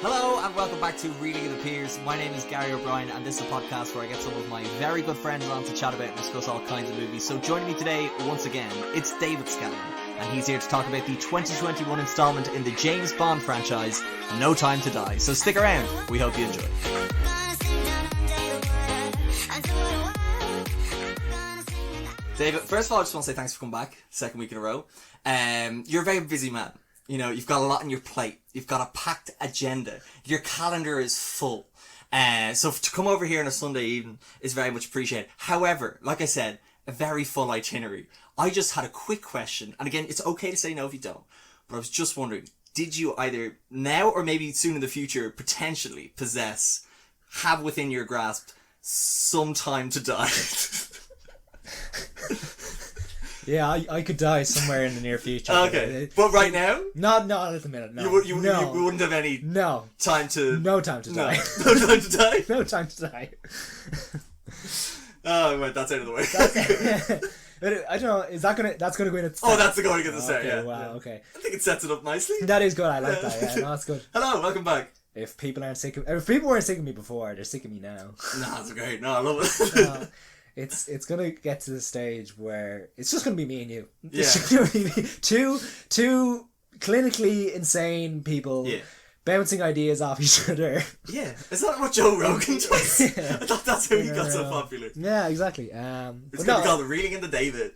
Hello and welcome back to Reading It Appears. My name is Gary O'Brien and this is a podcast where I get some of my very good friends on to chat about and discuss all kinds of movies. So joining me today, once again, it's David Scanlon, and he's here to talk about the 2021 installment in the James Bond franchise, No Time to Die. So stick around, we hope you enjoy. David, first of all, I just want to say thanks for coming back, second week in a row. You're a very busy man. You know, you've got a lot on your plate. You've got a packed agenda. Your calendar is full. So to come over here on a Sunday evening is very much appreciated. However, like I said, a very full itinerary. I just had a quick question. And again, it's okay to say no if you don't. But I was just wondering, did you either now or maybe soon in the future potentially have within your grasp some time to die? Yeah, I could die somewhere in the near future. Okay, but right now? Not at the minute, no. You wouldn't have any time to... No time to die. No time to die? No time to die. Oh, right, that's out of the way. I don't know, that's gonna go in at the start? Oh, that's going to the start, yeah. Wow, yeah. Okay. I think it sets it up nicely. That is good, I like that, yeah, no, that's good. Hello, welcome back. If people weren't sick of me before, they're sick of me now. No, that's great. No, I love it. It's gonna get to the stage where it's just gonna be me and you. Yeah. It's gonna be me. Two clinically insane people bouncing ideas off each other. Yeah, is that what Joe Rogan does? Yeah. I thought that's how he got so popular. Yeah, exactly. It's gonna be called the Reeling in the David.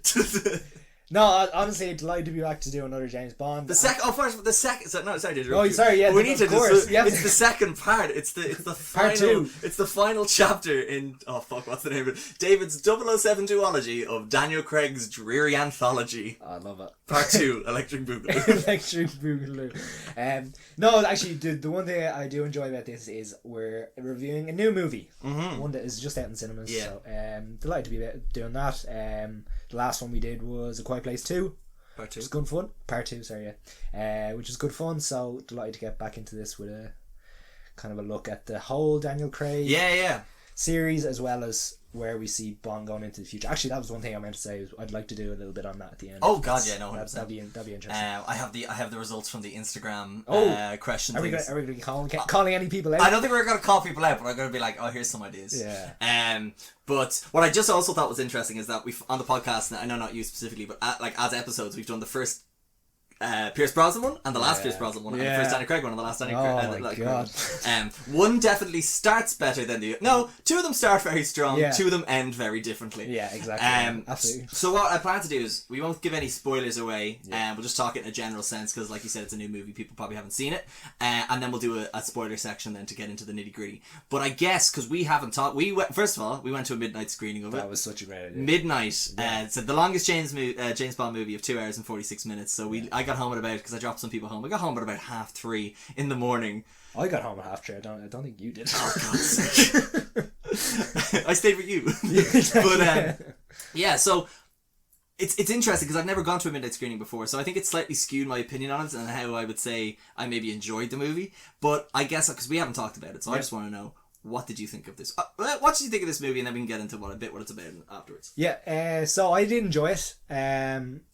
No, honestly, delighted to be back to do another James Bond. The second. Sorry, did oh, sorry, yeah. We need to. Course, it's the second part. It's the final. Part 2. It's the final chapter in. Oh fuck! What's the name of it? David's 007 duology of Daniel Craig's Dreary Anthology. I love it. Part 2, Electric Boogaloo. Electric Boogaloo. No, actually, the one thing I do enjoy about this is we're reviewing a new movie. Mm-hmm. One that is just out in cinemas. Yeah. So, delighted to be doing that. The last one we did was A Quiet Place 2. Part 2. Which is good fun. Part 2, sorry, yeah. Which is good fun, so delighted to get back into this with a kind of a look at the whole Daniel Craig series, as well as where we see Bond going into the future. Actually, that was one thing I meant to say. I'd like to do a little bit on that at the end. Oh god, yeah, no, 100%. That'd be interesting. I have the results from the Instagram question. Are we going to be calling any people out? I don't think we're going to call people out, but we're going to be like, oh, here's some ideas. Yeah. But what I just also thought was interesting is that we've on the podcast, and I know not you specifically, but as episodes, we've done the first Pierce Brosnan one and the last Pierce Brosnan one and the first Daniel Craig one and the last Daniel Craig. My God. One definitely starts better than the other. No, two of them start very strong. Yeah. Two of them end very differently. Yeah, exactly. Absolutely. So what I plan to do is we won't give any spoilers away. We'll just talk it in a general sense because, like you said, it's a new movie. People probably haven't seen it, and then we'll do a spoiler section then to get into the nitty gritty. But I guess because we haven't talked, first of all we went to a midnight screening of it. That was such a great idea. Midnight. It's the longest James Bond movie of 2 hours and 46 minutes. So I got home at about, because I dropped some people home, I got home at about 3:30 in the morning. I got home at 3:30. I don't think you did. Oh God's sake. I stayed with you. But so it's interesting because I've never gone to a midnight screening before, so I think it's slightly skewed my opinion on it and how I would say I maybe enjoyed the movie. But I guess because we haven't talked about it, so I just want to know, what did you think of this? What did you think of this movie, and then we can get into what it's about afterwards. Yeah, so I did enjoy it.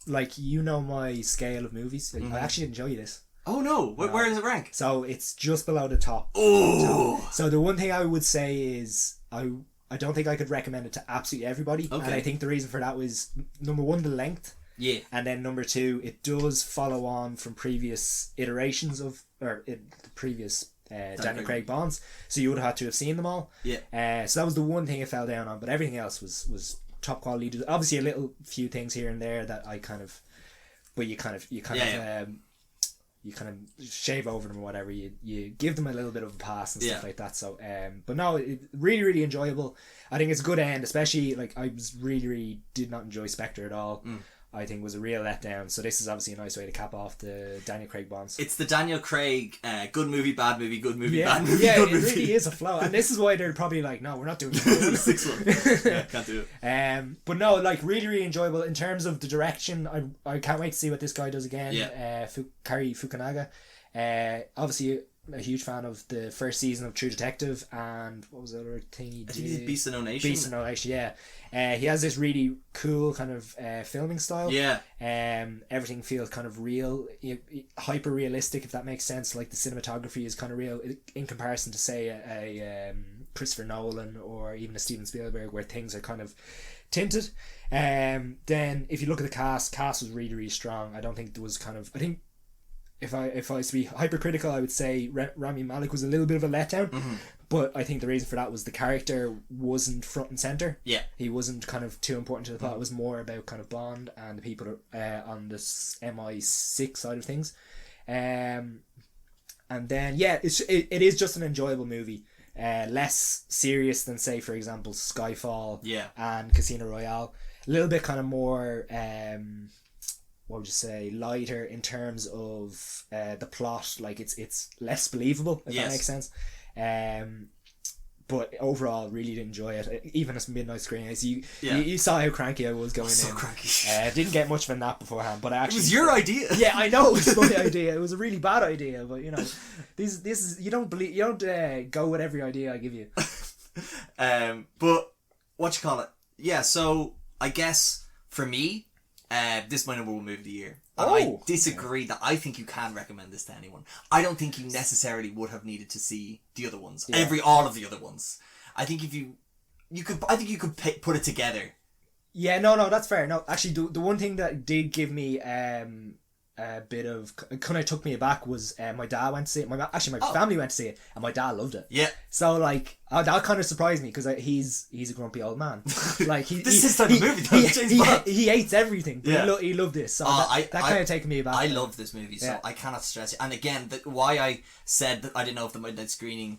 Like, you know my scale of movies. I actually enjoy this. Oh no! Where does it rank? So it's just below the top. Oh! So the one thing I would say is I don't think I could recommend it to absolutely everybody. Okay. And I think the reason for that was, number one, the length. Yeah. And then number two, it does follow on from previous iterations of the previous Daniel Craig Bonds, so you would have had to have seen them all. Yeah. So that was the one thing it fell down on, but everything else was top quality. Obviously, a little few things here and there that I kind of, but you kind of shave over them or whatever. You give them a little bit of a pass and stuff like that. So, but no, really, really enjoyable. I think it's a good end, especially like I was really did not enjoy Spectre at all. I think was a real letdown. So this is obviously a nice way to cap off the Daniel Craig Bonds. It's the Daniel Craig good movie, bad movie, good movie, bad movie, good movie. Yeah, it really is a flow. And this is why they're probably like, no, we're not doing the sixth one. Yeah, can't do it. But no, like really, really enjoyable. In terms of the direction, I can't wait to see what this guy does again. Yeah. Kari Fukunaga. Obviously a huge fan of the first season of True Detective, and what was the other thing he did? I think he did Beast of No Nation. Beast of No Nation, yeah. He has this really cool kind of filming style. Yeah. Everything feels kind of real, hyper realistic, if that makes sense. Like the cinematography is kind of real in comparison to say a Christopher Nolan or even a Steven Spielberg, where things are kind of tinted. Then if you look at the cast was really, really strong. I don't think there was kind of, I think if I was to be hypercritical, I would say Rami Malek was a little bit of a letdown. But I think the reason for that was the character wasn't front and center. Yeah, he wasn't kind of too important to the plot. It was more about kind of Bond and the people on this MI6 side of things. And then it is just an enjoyable movie. Less serious than, say, for example, Skyfall. And Casino Royale. A little bit kind of more what would you say, lighter in terms of the plot. Like it's less believable, if that makes sense. But overall, really did enjoy it. Even as midnight screenings, you saw how cranky I was going in. So cranky. Didn't get much of a nap beforehand, but actually, it was your idea. Yeah, I know it was my idea. It was a really bad idea, but you know, this is you don't go with every idea I give you. But what you call it? Yeah. So I guess for me, this is my number one movie of the year. And I disagree that I think you can recommend this to anyone. I don't think you necessarily would have needed to see the other ones. All of the other ones. I think if you could put it together. Yeah, no, that's fair. No, actually, the one thing that did give me a bit of kind of took me aback was my dad went to see it. My family went to see it, and my dad loved it. Yeah. So like that kind of surprised me because he's a grumpy old man. Like this is the movie. Though, he hates everything. Yeah. He loved this. So that kind of taken me aback. I love this movie, so I cannot stress it. And again, why I said that I didn't know if the midnight screening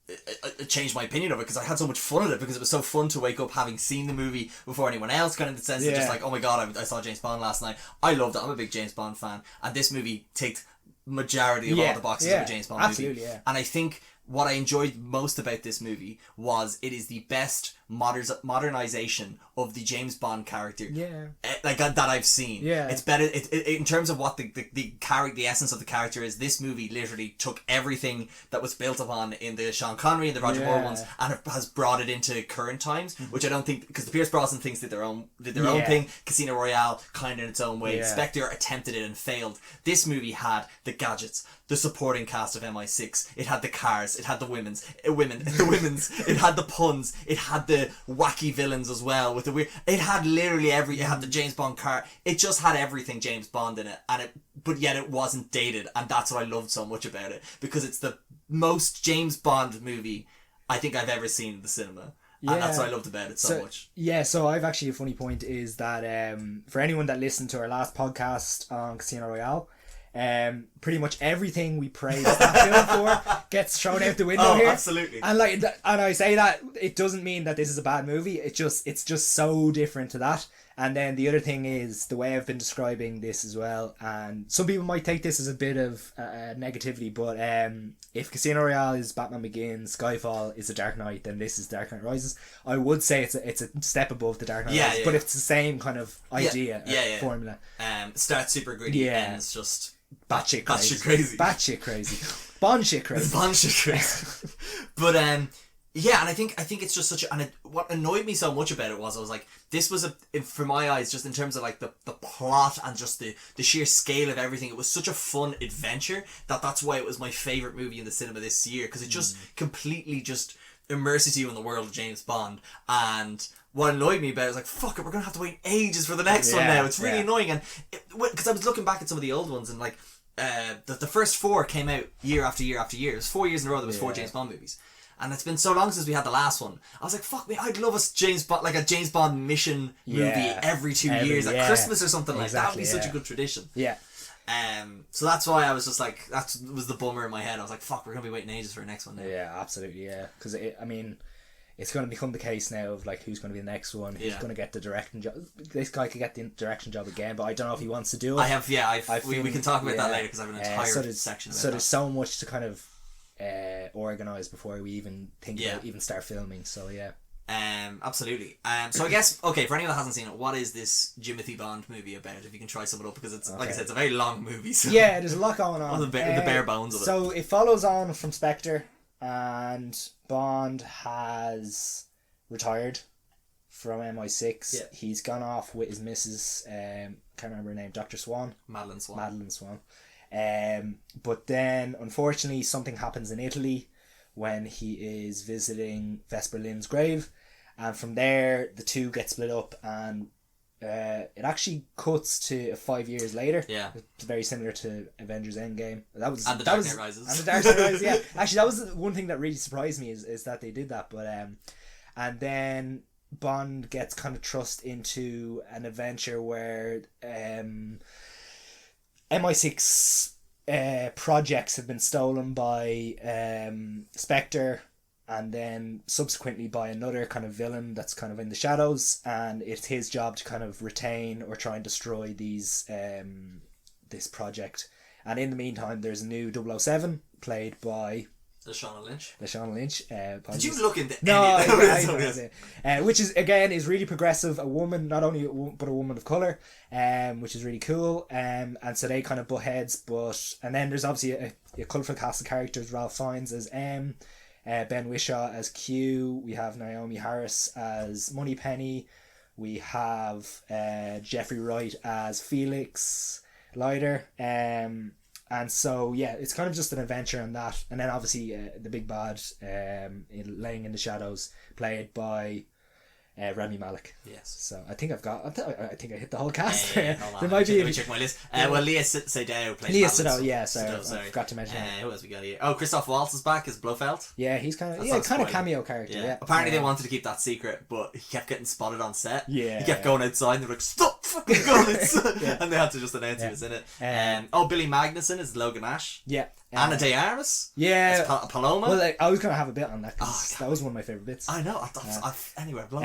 it changed my opinion of it, because I had so much fun with it, because it was so fun to wake up having seen the movie before anyone else, kind of in the sense of just like, oh my god, I saw James Bond last night. I loved it. I'm a big James Bond fan, and this movie ticked majority of all the boxes of a James Bond movie. And I think what I enjoyed most about this movie was it is the best modernization of the James Bond character that I've seen. It's better in terms of what the essence of the character is. This movie literally took everything that was built upon in the Sean Connery and the Roger Moore ones and has brought it into current times, which I don't think, because the Pierce Brosnan things did their own thing. Casino Royale kind of in its own way. Spectre attempted it and failed. This movie had the gadgets, the supporting cast of MI6. It had the cars. It had the women's. It had the puns. It had the wacky villains as well with the weird. It had literally it had the James Bond car. It just had everything James Bond in it, but yet it wasn't dated, and that's what I loved so much about it, because it's the most James Bond movie I think I've ever seen in the cinema. And that's what I loved about it so much. Yeah, so I've actually, a funny point is that for anyone that listened to our last podcast on Casino Royale, pretty much everything we praised that film for gets thrown out the window here. Absolutely. And I say that it doesn't mean that this is a bad movie. It's just so different to that. And then the other thing is the way I've been describing this as well. And some people might take this as a bit of negativity, but if Casino Royale is Batman Begins, Skyfall is The Dark Knight, then this is Dark Knight Rises. I would say it's a step above The Dark Knight Rises, but it's the same kind of idea, formula. Starts super gritty, ends just batshit crazy. Batshit crazy. Bond shit crazy. But and I think it's just such a, and what annoyed me so much about it was I was like, this was for my eyes, just in terms of like the plot and just the sheer scale of everything, it was such a fun adventure that's why it was my favourite movie in the cinema this year, because it just completely just immerses you in the world of James Bond. And what annoyed me about it was like, fuck it, we're gonna have to wait ages for the next one now. It's really annoying, and because I was looking back at some of the old ones, and like the first 4 came out year after year after year. It was 4 years in a row there was 4 James Bond movies, and it's been so long since we had the last one. I was like, fuck me, I'd love a James Bond mission movie every 2 years at Christmas or something like that. That would be such a good tradition. So that's why I was just like, that was the bummer in my head. I was like, fuck, we're gonna be waiting ages for the next one now. Yeah, absolutely, because it's going to become the case now of like who's going to be the next one, who's going to get the directing job. This guy could get the direction job again, but I don't know if he wants to do it. We can talk about that later, because I have an entire section about that. So there's so much to kind of organise before we even think about even start filming. So Absolutely. So I guess, okay, for anyone that hasn't seen it, what is this Jimothy Bond movie about? If you can try sum it up, because it's like I said, it's a very long movie. So yeah, there's a lot going on. the bare bones of it. So it follows on from Spectre, and Bond has retired from MI6. Yeah. He's gone off with his missus. Can't remember her name. Dr. Swan. Madeline Swan. Madeline Swan. But then, unfortunately, something happens in Italy when he is visiting Vesper Lynd's grave, and from there the two get split up, and it actually cuts to 5 years later. Yeah, it's very similar to Avengers Endgame. That was and the Dark Knight Rises. And the Dark Knight Rises. Yeah, actually, that was one thing that really surprised me is that they did that. But and then Bond gets kind of thrust into an adventure where MI6 projects have been stolen by Spectre, and then subsequently by another kind of villain that's kind of in the shadows, and it's his job to kind of retain or try and destroy these this project. And in the meantime, there's a new 007 played by Lashana Lynch. Did you look into no, I which is again is really progressive. A woman, not only but a woman of color, which is really cool. And so they kind of butt heads. And then there's obviously a colourful cast of characters. Ralph Fiennes as M, Ben Whishaw as Q. We have Naomi Harris as Moneypenny. We have Jeffrey Wright as Felix Leiter. And so, yeah, it's kind of just an adventure on that. And then, obviously, the big bad laying in the shadows, played by Rami Malek. Yes. So, I think I hit the whole cast. There might be... Let me check my list. Well, Leah Seydoux plays Leah Seydoux, yeah, sorry. I forgot to mention who else we got here? Oh, Christoph Waltz is back as Blofeld. Yeah, he's kind of cameo character, yeah. Apparently they wanted to keep that secret, but he kept getting spotted on set. Yeah. He kept going outside and they were like, stop fucking going outside. And they had to just announce he was in it. Billy Magnuson is Logan Ash. Yeah. Anna de Armas. Yeah. Paloma. Well, I was going to have a bit on that, because that was one of my favourite bits. I know. Anywhere blows.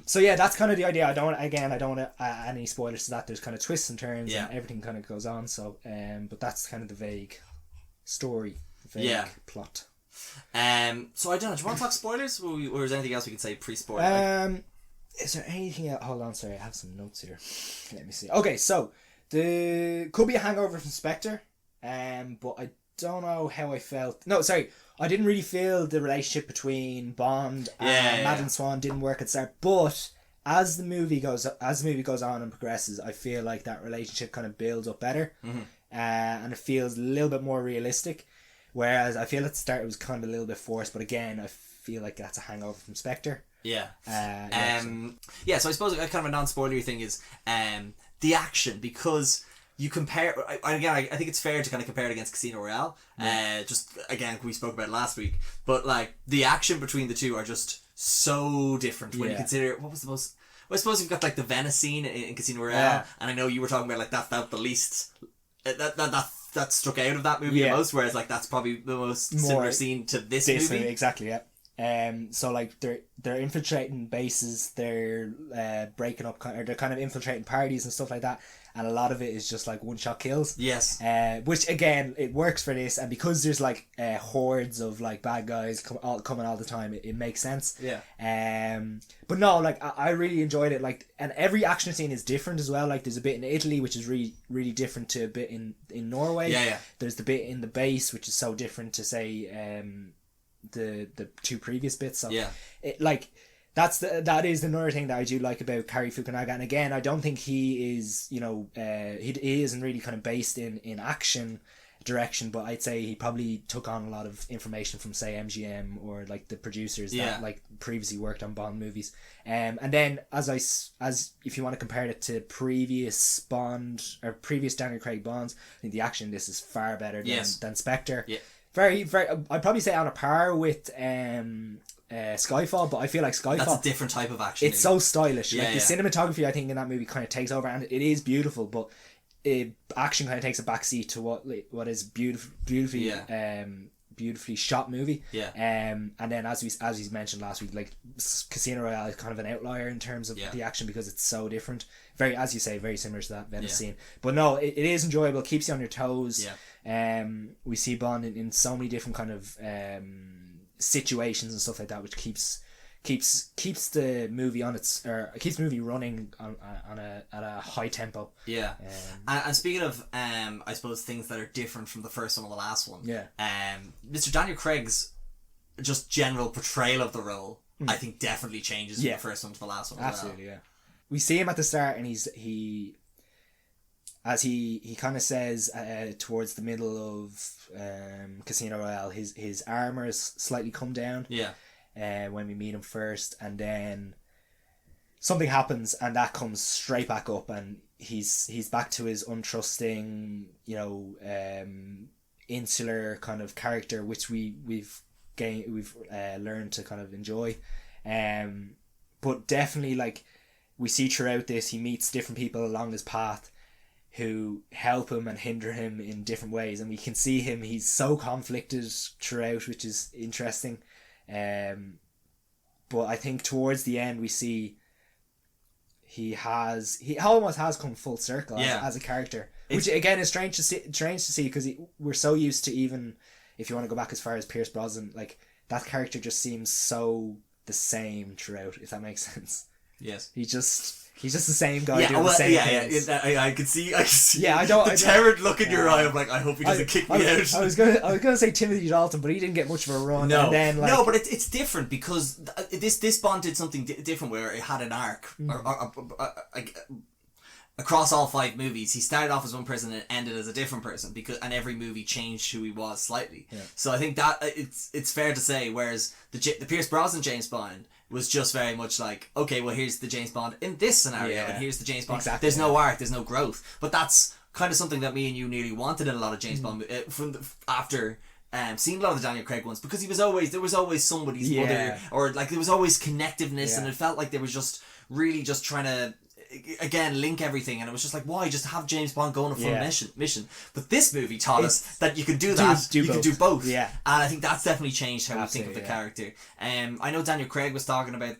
So yeah, that's kind of the idea. I don't want to add any spoilers to that. There's kind of twists and turns, and everything kind of goes on. So, but that's kind of the vague story, plot. So I don't know. Do you want to talk spoilers, or is there anything else we can say pre-spoiler? Is there anything else? Hold on, sorry, I have some notes here. Let me see. Okay, so could be a hangover from Spectre, but I don't know how I felt. No, sorry, I didn't really feel the relationship between Bond and Madeline Swan didn't work at the start, but as the movie goes on and progresses, I feel like that relationship kind of builds up better, and it feels a little bit more realistic. Whereas I feel at the start it was kind of a little bit forced, but again, I feel like that's a hangover from Spectre. Yeah. So I suppose a kind of a non-spoilery thing is the action, because you compare, again, I think it's fair to kind of compare it against Casino Royale. Just, again, we spoke about it last week. But, like, the action between the two are just so different when you consider, what was the most... Well, I suppose you've got, like, the Venice scene in Casino Royale, and I know you were talking about, like, that felt the least... That struck out of that movie the most, whereas, like, that's probably the most similar scene to this movie. Exactly, yeah. So like they're infiltrating bases, they're breaking up, or they're kind of infiltrating parties and stuff like that, and a lot of it is just like one shot kills. Yes. Which again, it works for this, and because there's like hordes of like bad guys coming all the time, it makes sense. Yeah. But no, like I really enjoyed it. Like, and every action scene is different as well. Like there's a bit in Italy which is really really different to a bit in Norway. Yeah. There's the bit in the base which is so different to say the two previous bits. So it, like that is another thing that I do like about Cary Fukunaga. And again, I don't think he is, he isn't really kind of based in action direction, but I'd say he probably took on a lot of information from say MGM or like the producers that like previously worked on Bond movies. And then as if you want to compare it to previous Bond or previous Daniel Craig Bonds, I think the action in this is far better than Spectre. Yeah. Very, very. I'd probably say on a par with Skyfall, but I feel like Skyfall, that's a different type of action. It's so stylish. The cinematography, I think, in that movie kind of takes over, and it is beautiful. But action kind of takes a backseat to what is beautifully shot movie. Yeah. And then as we mentioned last week, like Casino Royale is kind of an outlier in terms of the action because it's so different. Very, as you say, very similar to that Venice scene. But no, it is enjoyable. Keeps you on your toes. Yeah. We see Bond in so many different kind of situations and stuff like that, which keeps keeps the movie keeps the movie running at a high tempo. Yeah. And speaking of I suppose things that are different from the first one or the last one. Yeah. Mr. Daniel Craig's just general portrayal of the role, I think definitely changes from the first one to the last one. Absolutely, yeah. We see him at the start, and he kind of says towards the middle of Casino Royale, his armor's slightly come down. Yeah. When we meet him first, and then something happens, and that comes straight back up, and he's back to his untrusting, insular kind of character, which we've learned to kind of enjoy. But definitely, like, we see throughout this, he meets different people along his path who help him and hinder him in different ways, and we can see he's so conflicted throughout, which is interesting. But I think towards the end we see he almost has come full circle as a character, which again is strange to see because we're so used to, even if you want to go back as far as Pierce Brosnan, like, that character just seems so the same throughout, if that makes sense. Yes. He's just the same guy doing the same things. Yeah, I can see. Yeah, I don't. The terrored look in your eye. I'm like, I hope he doesn't kick me out. I was gonna say Timothy Dalton, but he didn't get much of a run. No, and then, like, no, but it's different because this Bond did something different where it had an arc. Across all 5 movies, he started off as one person and ended as a different person, and every movie changed who he was slightly. Yeah. So I think that it's fair to say, whereas the Pierce Brosnan James Bond was just very much like, okay, well, here's the James Bond in this scenario, and here's the James Bond. Exactly, there's no arc, there's no growth, but that's kind of something that me and you nearly wanted in a lot of James Bond after seeing a lot of the Daniel Craig ones, because there was always somebody's mother, or like there was always connectiveness, and it felt like they were just really just trying to again link everything, and it was just like, why just have James Bond go on a full mission? But this movie taught us that you could do that, you could do both, and I think that's definitely changed how we think of the character. I know Daniel Craig was talking about,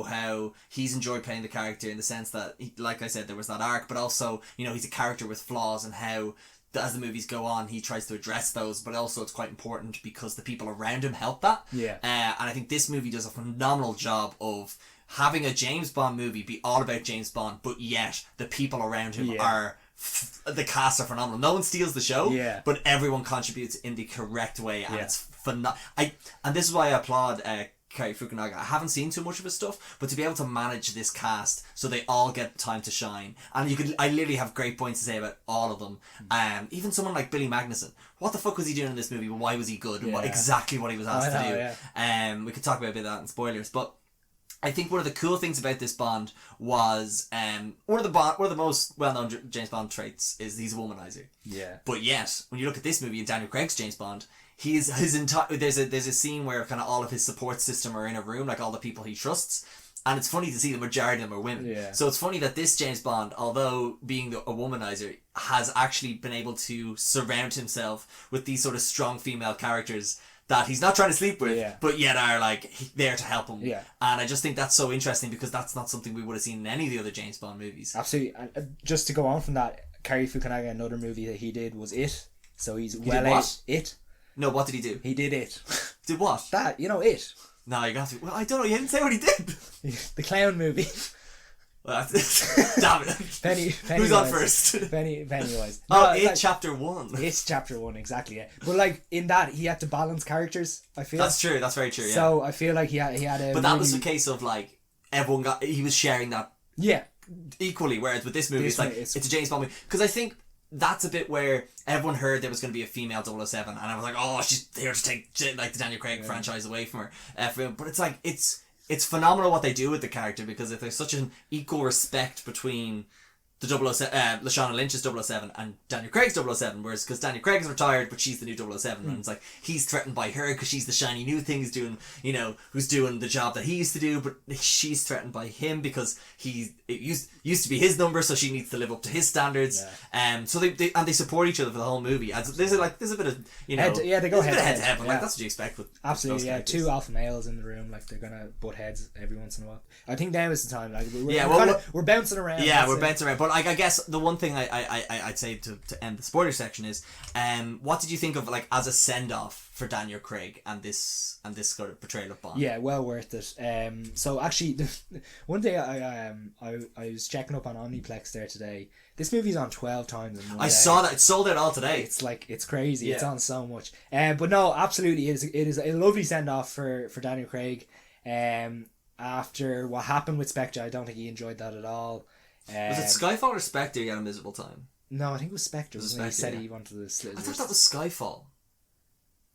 how he's enjoyed playing the character in the sense that like I said, there was that arc, but also, he's a character with flaws, and how as the movies go on he tries to address those, but also it's quite important because the people around him help that. And I think this movie does a phenomenal job of having a James Bond movie be all about James Bond, but yet the people around him are the cast are phenomenal. No one steals the show, but everyone contributes in the correct way, and it's phenomenal. And this is why I applaud Cary Fukunaga. I haven't seen too much of his stuff, but to be able to manage this cast so they all get time to shine, and I literally have great points to say about all of them. Even someone like Billy Magnussen, what the fuck was he doing in this movie? Why was he good? And what he was asked to do? We could talk about a bit of that in spoilers, but I think one of the cool things about this Bond was one of the most well-known James Bond traits is he's a womanizer. Yeah. But yet, when you look at this movie and Daniel Craig's James Bond, his entire there's a scene where kind of all of his support system are in a room, like all the people he trusts, and it's funny to see the majority of them are women. Yeah. So it's funny that this James Bond, although being a womanizer, has actually been able to surround himself with these sort of strong female characters that he's not trying to sleep with, but yet are like there to help him. Yeah. And I just think that's so interesting because that's not something we would have seen in any of the other James Bond movies. Absolutely. And just to go on from that, Cary Fukunaga, another movie that he did was It. So he's It. No, what did he do? He did It. Did what? That, It. No, you got to. Well, I don't know. You didn't say what he did. The clown movie. Damn it. Who's on first? Pennywise. No, Chapter 1. It's Chapter 1, exactly, yeah. But like in that, he had to balance characters, I feel. That's true, that's very true, yeah. So I feel like he had a But that was a case of like, he was sharing that equally, whereas with this movie, it's a James Bond movie. Because I think that's a bit where everyone heard there was going to be a female 007, and I was like, oh, she's here to take like the Daniel Craig franchise away from her. But it's like, it's phenomenal what they do with the character, because if there's such an equal respect between the Lashana Lynch's 007 and Daniel Craig's 007, whereas because Daniel Craig is retired but she's the new 007, and it's like he's threatened by her because she's the shiny new thing who's doing the job that he used to do, but she's threatened by him because it used to be his number, so she needs to live up to his standards. So they support each other for the whole movie. And there's a bit of they go head to head, but like that's what you expect with absolutely those two alpha males in the room, like they're gonna butt heads every once in a while. I think now is the time, like we're bouncing around. Yeah, we're bouncing around. but like I guess the one thing I'd say to end the spoiler section is, what did you think of like as a send off for Daniel Craig and this sort of portrayal of Bond? Yeah, well worth it. So actually, one day I was checking up on Omniplex there today. This movie's on 12 times in one I day. saw that. It's sold out all today. It's crazy. Yeah. It's on so much. But no, absolutely, it is a lovely send off for Daniel Craig. After what happened with Spectre, I don't think he enjoyed that at all. Was it Skyfall or Spectre you had a miserable time? No, I think it was Spectre. Was it He Spectre, said yeah. he wanted to slit I his thought that wrists. was Skyfall.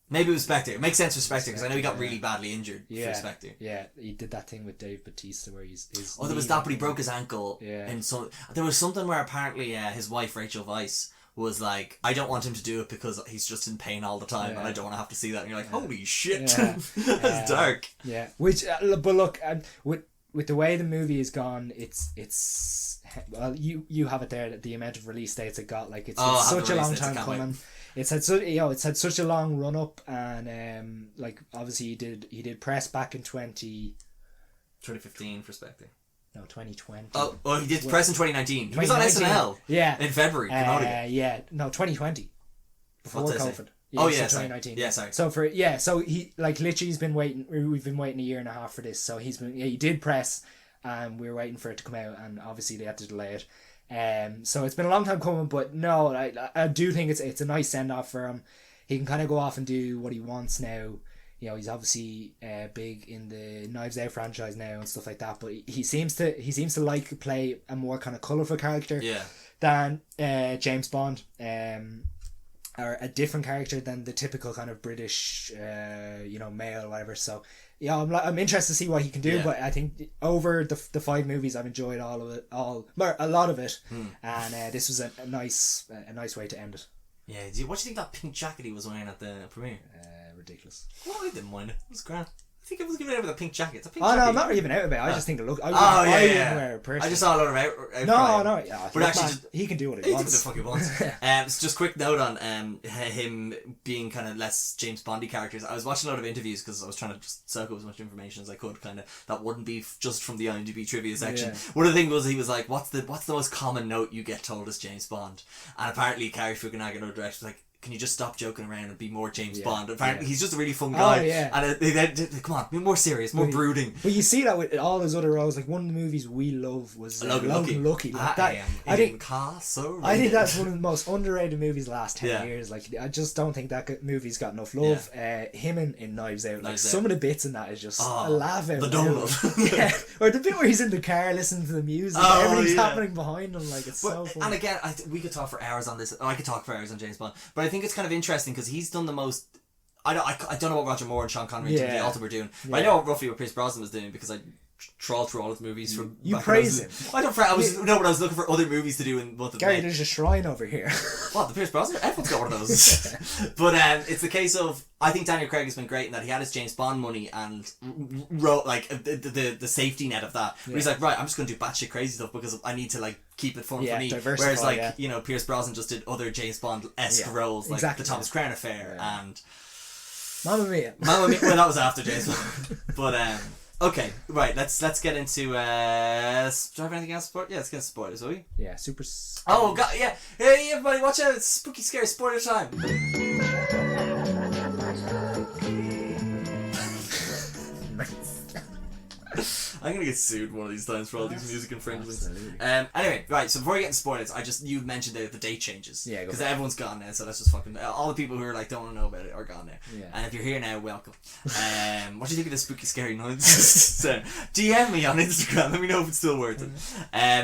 Maybe it was Spectre. It makes sense for Spectre because I know he got Spectre, really badly injured for Spectre. Yeah, he did that thing with Dave Bautista where his Oh, there was that, but he broke his ankle. Yeah. And so there was something where apparently his wife Rachel Weisz was like, I don't want him to do it because he's just in pain all the time, and I don't want to have to see that. And you're like, holy shit, Yeah. that's dark. Yeah, which but look, with the way the movie is gone, it's well, you have it there that the amount of release dates it got, like it's such a long time coming. It's had it's had such a long run up, and like obviously he did press back in 2015 for Spectre. No, 2020. Oh, well, he did press in 2019. He was on 2019. SNL. Yeah. In February. promoting it. Yeah, no, 2020. Before What did I say? COVID. Oh, so yeah, sorry. 2019. Yeah, sorry. So he like literally he's been waiting. We've been waiting a year and a half for this. So he did press, and we were waiting for it to come out, and obviously they had to delay it. So it's been a long time coming, but no, I do think it's a nice send off for him. He can kind of go off and do what he wants now. You know, he's obviously big in the Knives Out franchise now and stuff like that. But he seems to like to play a more kind of colourful character than James Bond, or a different character than the typical kind of British, male or whatever. So yeah, I'm interested to see what he can do. Yeah. But I think over the 5 movies, I've enjoyed a lot of it, and this was a nice way to end it. Yeah, what do you think of that pink jacket he was wearing at the premiere? Ridiculous. Well, I didn't mind it. It was grand. I think I was giving it over the pink jacket. It's a pink Oh jacket. no, I'm not even out of it. I just think it look. I wouldn't wear it personally. I just saw a lot of out. No. Yeah, But actually, he can do what he he wants. can do what the fuck he wants. It's just quick note on him being kind of less James Bondy characters. I was watching a lot of interviews because I was trying to just soak up as much information as I could, kind of that wouldn't be just from the IMDb trivia section. Yeah. One of the things was he was like, "What's the most common note you get told as James Bond?" And apparently, Cary Fukunaga, another director, was like, can you just stop joking around and be more James Bond? Apparently, he's just a really fun guy. Oh, yeah. And they come on, be more serious, more brooding. But you see that with all his other roles. Like one of the movies we love was Logan Lucky. Like I think that's one of the most underrated movies the last 10 years. Like I just don't think that movie's got enough love. Him in Knives Out, like some of the bits in that is just a laugh out. The donut. Yeah, or the bit where he's in the car listening to the music. Everything's happening behind him. Like it's so fun. And again, we could talk for hours on this. I could talk for hours on James Bond, but I think it's kind of interesting because he's done the most. I don't know what Roger Moore and Sean Connery and Timothy Dalton were doing, but I know roughly what Pierce Brosnan was doing because I trawled through all his movies from. You praise him. I don't. But I was looking for other movies to do in both of them. Gary, there's a shrine over here. What, the Pierce Brosnan? Everyone's got one of those. But it's the case of, I think Daniel Craig has been great in that he had his James Bond money and wrote like the safety net of that. Where he's like, right, I'm just going to do batshit crazy stuff because I need to like keep it fun for me. Whereas like Pierce Brosnan just did other James Bond-esque roles like the Thomas Crown Affair and Mamma Mia. Well, that was after James Bond. But okay, right. Let's get into. Do I have anything else? Yeah, let's get into spoilers, will we? Yeah, super. Oh God, yeah. Hey, everybody, watch out! It's spooky, scary spoiler time. I'm gonna get sued one of these times for all these music infringements. Anyway, right. So before we get into spoilers, you mentioned the date changes. Yeah, because everyone's gone now. So let's just fucking all the people who are like don't want to know about it are gone now. Yeah. And if you're here now, welcome. What do you think of the spooky, scary noise? So, DM me on Instagram. Let me know if it's still worth it.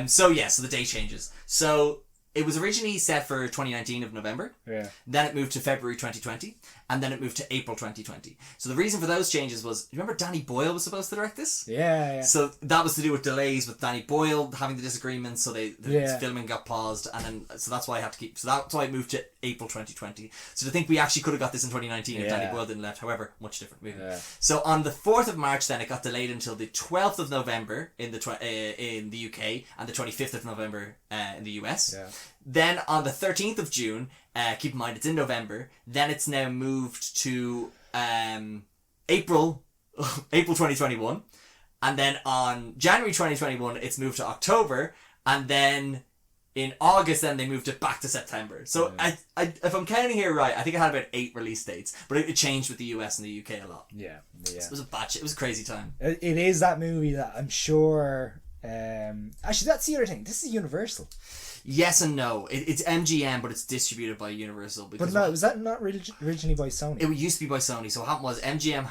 So the date changes. So it was originally set for 2019 of November. Yeah. Then it moved to February 2020. And then it moved to April 2020. So the reason for those changes was, remember Danny Boyle was supposed to direct this? Yeah. So that was to do with delays with Danny Boyle having the disagreements, so the filming got paused, and then so that's why I had to keep. So that's why it moved to April 2020. So to think we actually could have got this in 2019 if Danny Boyle didn't left. However, much different movie. Yeah. So on the 4th of March, then it got delayed until the 12th of November in the UK and the 25th of November in the US. Yeah. Then on the 13th of June, keep in mind it's in November, then it's now moved to April 2021, and then on January 2021 it's moved to October, and then in August, then they moved it back to September. So I if I'm counting here right, I think it had about 8 release dates, but it changed with the US and the UK a lot. Yeah. So it was it was a crazy time. It is that movie that I'm sure. Actually, that's the other thing. This is Universal. Yes and no. It's MGM, but it's distributed by Universal. But no, was that not originally by Sony? It used to be by Sony. So what happened was MGM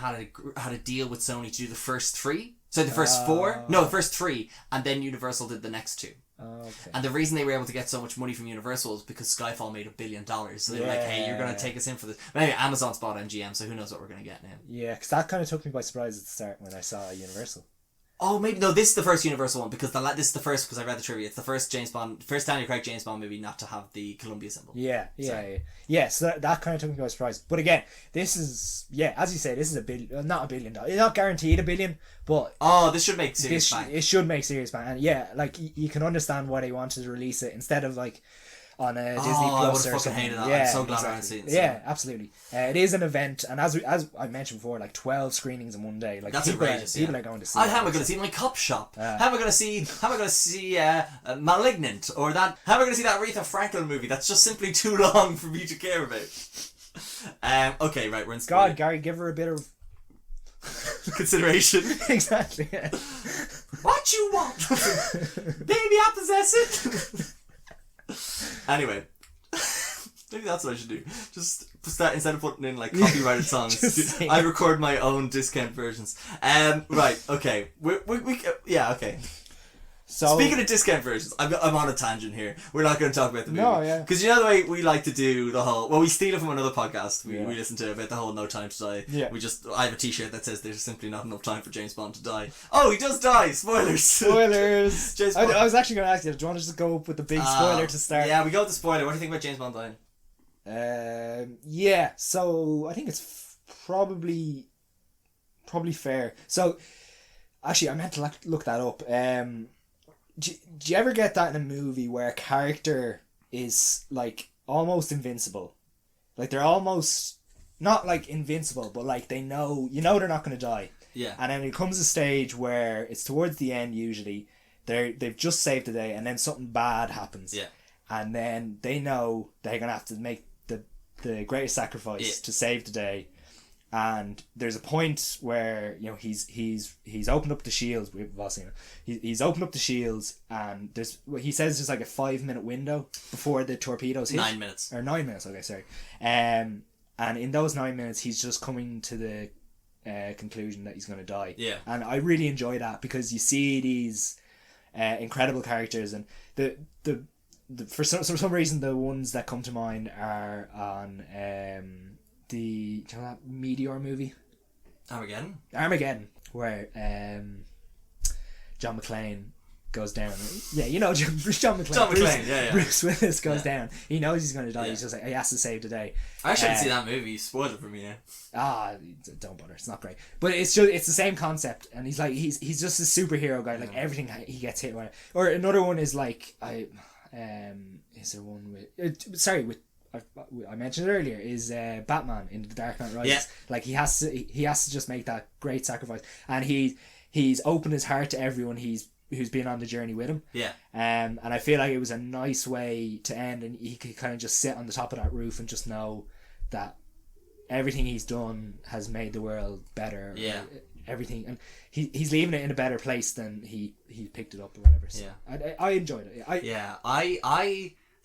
had a deal with Sony to do the first 3. So the first 4? No, the first 3, and then Universal did the next 2. Okay. And the reason they were able to get so much money from Universal is because Skyfall made $1 billion. So they were like, hey, you're going to take us in for this. But anyway, Amazon's bought MGM, so who knows what we're going to get now. Yeah, because that kind of took me by surprise at the start when I saw Universal. Oh, maybe no. This is the first Universal one because this is the first because I read the trivia. It's the first Daniel Craig James Bond movie not to have the Columbia symbol. Yeah. So that kind of took me by surprise. But again, this is as you say, this is $1 billion, not $1 billion. It's not guaranteed $1 billion, but this should make serious bang. It should make serious bang, and like you can understand why they wanted to release it instead of like on a Disney Plus or something. Hated that. Yeah, I'm so glad I haven't seen it. Yeah, absolutely. It is an event, and as I mentioned before, like 12 screenings in one day. Like that's people outrageous. People are going to see. How am I going to see my cop shop? How am I going to see? Malignant or that? How am I going to see that Aretha Franklin movie? That's just simply too long for me to care about. Okay, right, we're in. Spoiler. God, Gary, give her a bit of consideration. Exactly. Yeah. What you want, baby? I possess it. Anyway, maybe that's what I should do. Just start instead of putting in like copyrighted songs. I record my own discount versions. Right. Okay. We okay. So speaking of discount versions, I'm on a tangent here. We're not going to talk about the movie. No, yeah. Because you know the way we like to do the whole. Well, we steal it from another podcast. We listen to about the whole No Time to Die. Yeah. I have a T-shirt that says there's simply not enough time for James Bond to die. Oh, he does die. Spoilers. Spoilers. James Bond. I was actually going to ask you. Do you want to just go up with the big spoiler to start? Yeah, we go with the spoiler. What do you think about James Bond dying? Yeah. So I think it's probably fair. So actually, I meant to look that up. Do you ever get that in a movie where a character is like almost invincible? Like they're almost not like invincible, but like they know they're not going to die. Yeah. And then it comes a stage where it's towards the end usually. They've just saved the day and then something bad happens. Yeah. And then they know they're going to have to make the greatest sacrifice to save the day. And there's a point where he's opened up the shields. We've all seen it. He's opened up the shields, and he says there's like a 5-minute window before the torpedoes hit. 9 minutes. Or 9 minutes. Okay, sorry. And in those 9 minutes, he's just coming to the conclusion that he's going to die. Yeah. And I really enjoy that because you see these incredible characters, and the for some reason the ones that come to mind are on do you know that Meteor movie? Armageddon, where John McClane goes down. Yeah, John McClane. Bruce Willis goes down. He knows he's going to die. Yeah. He's just like, he has to save the day. I actually didn't see that movie. Spoil it for me now. Don't bother. It's not great. But it's the same concept, and he's like he's just a superhero guy. Like everything he gets hit with. Or another one is like is there one with I mentioned it earlier is Batman in The Dark Knight Rises. Yeah. Like he has to just make that great sacrifice, and he's opened his heart to everyone who's been on the journey with him. Yeah. And I feel like it was a nice way to end, and he could kind of just sit on the top of that roof and just know that everything he's done has made the world better. Yeah. Everything, and he's leaving it in a better place than he picked it up or whatever. So yeah. I enjoyed it.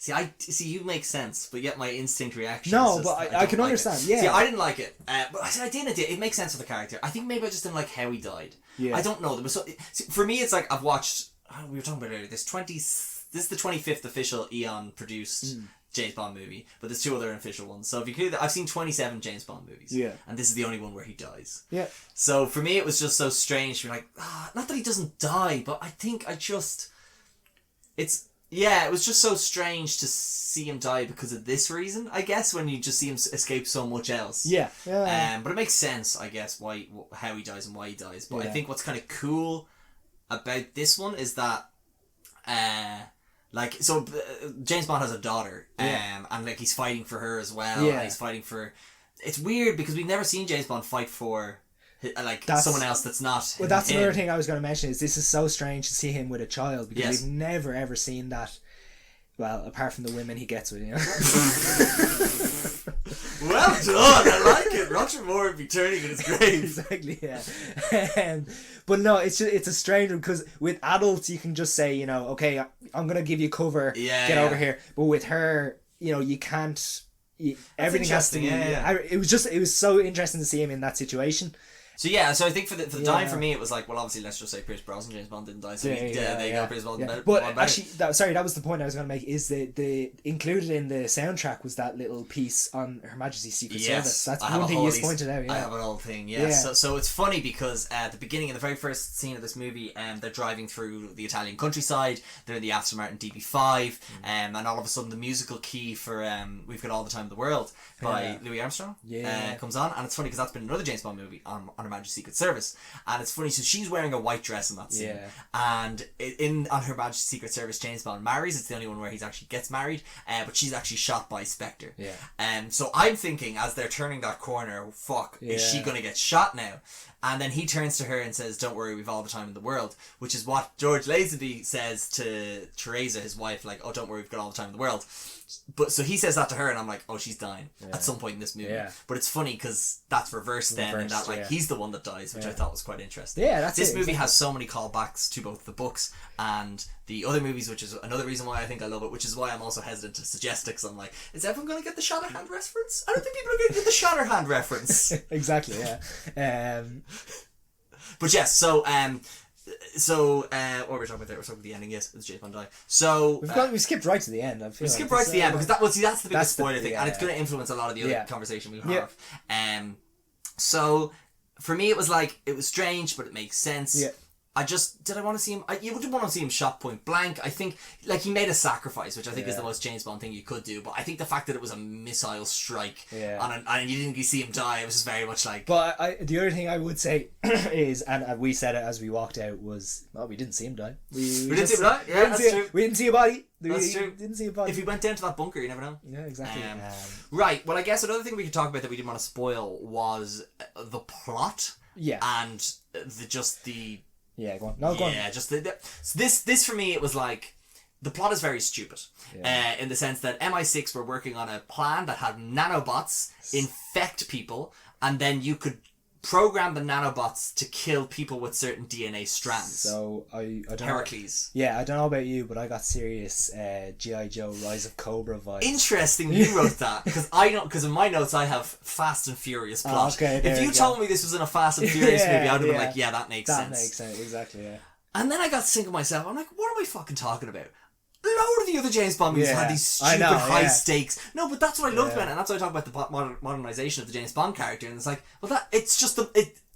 I see you make sense, but yet my instinct reaction. No, is but I can understand. Yeah. See, I didn't like it, but I didn't. It makes sense for the character. I think maybe I just didn't like how he died. Yeah. I don't know. There was for me, it's like I've watched. We were talking about earlier. This is the 25th official Eon produced James Bond movie, but there's 2 other official ones. So if you include that, I've seen 27 James Bond movies. Yeah. And this is the only one where he dies. Yeah. So for me, it was just so strange to be like, not that he doesn't die, but I think it was just so strange to see him die because of this reason, I guess, when you just see him escape so much else. Yeah. But it makes sense, I guess, how he dies and why he dies. But I think what's kind of cool about this one is that, James Bond has a daughter, and like he's fighting for her as well. Yeah. And he's fighting for. It's weird because we've never seen James Bond fight for. Someone else that's not. Well, that's another thing I was going to mention. Is this is so strange to see him with a child because we've never ever seen that. well, apart from the women he gets with, Well done, I like it. Roger Moore would be turning in his grave. Exactly, yeah. But no, it's a strange one, because with adults you can just say, okay, I'm gonna give you cover, get over here. But with her, you can't. Everything has to be. It was so interesting to see him in that situation. So I think for the dying for me, it was like, well, obviously let's just say Pierce Brosnan, James Bond didn't die, so there you go, Pierce Brosnan. Yeah. But actually, that was the point I was going to make. Is the included in the soundtrack was that little piece on Her Majesty's Secret Service. That's one thing you pointed out. Yeah, I have an old thing. Yes. Yeah. So it's funny because at the beginning, in the very first scene of this movie, they're driving through the Italian countryside. They're in the Aston Martin DB5, and all of a sudden the musical key for "We've Got All the Time in the World" by Louis Armstrong comes on, and it's funny because that's been another James Bond movie on Her Majesty's Secret Service, and it's funny. So she's wearing a white dress in that scene, and on Her Majesty's Secret Service, James Bond marries. It's the only one where he's actually gets married, but she's actually shot by Spectre. So I'm thinking as they're turning that corner, is she gonna get shot now? And then he turns to her and says, "Don't worry, we've all the time in the world," which is what George Lazenby says to Teresa, his wife, like, "Oh, don't worry, we've got all the time in the world." But so he says that to her, and I'm like, oh, she's dying at some point in this movie. But it's funny because that's reversed then, and that he's the one that dies, which I thought was quite interesting. This movie has so many callbacks to both the books and the other movies, which is another reason why I think I love it, which is why I'm also hesitant to suggest it, because I'm like, is everyone going to get the Shatterhand reference? I don't think people are going to get the Shatterhand reference. Exactly, yeah. But yes, so what were we talking about there? We're talking about the ending, yes, it's James Bond die. So we skipped right to the end. We skipped right to the end because that's the biggest spoiler thing, and it's going to influence a lot of the other conversation we have. So for me, it was strange, but it makes sense. I want to see him. You wouldn't want to see him shot point blank. I think he made a sacrifice, which I think is the most James Bond thing you could do. But I think the fact that it was a missile strike and you didn't see him die, it was just very much like. But the other thing I would say is, and we said it as we walked out, was we didn't see him die. We didn't see him die. Yeah, that's true. We didn't see a body. That's true. Didn't see a body. If he went down to that bunker, you never know. Yeah, exactly. Right. Well, I guess another thing we could talk about that we didn't want to spoil was the plot. Yeah. And go on. Go on. Yeah, just this for me, it was like the plot is very stupid, in the sense that MI6 were working on a plan that had nanobots infect people, and then you could program the nanobots to kill people with certain DNA strands. So I don't Heracles. I don't know about you, but I got serious G.I. Joe Rise of Cobra vibes. Interesting you wrote that, because in my notes I have Fast and Furious plot. If you told me this was in a Fast and Furious movie, I would have been like, that makes sense. That makes sense, exactly, yeah. And then I got to think of myself, I'm like, what am I fucking talking about? A load of the other James Bond movies had these stupid high stakes. No, but that's what I loved about it, and that's why I talk about the modernization of the James Bond character. And it's like, it's just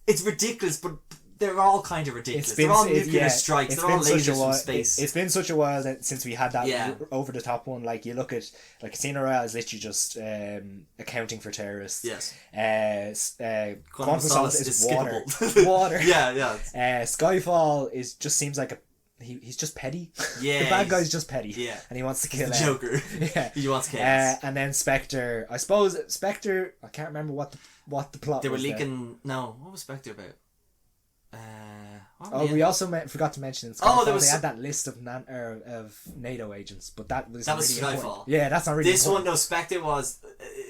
it's ridiculous, but they're all kind of ridiculous. They're all nuclear strikes. They're all lasers from space. It's been such a while since we had that over the top one. Like you look at Casino Royale is literally just accounting for terrorists. Yes. Quantum of Solace is water. Water. Yeah. Skyfall just seems like he's just petty. Yeah. The bad guy's just petty. Yeah. And he wants to kill Joker. He wants chaos. And then Spectre. I suppose Spectre, I can't remember what the plot was. They were leaking. No, what was Spectre about? We also forgot to mention in Skyfall, they had that list of NATO agents, but that was really Skyfall. Yeah, that's not really this important. one. No, Spectre was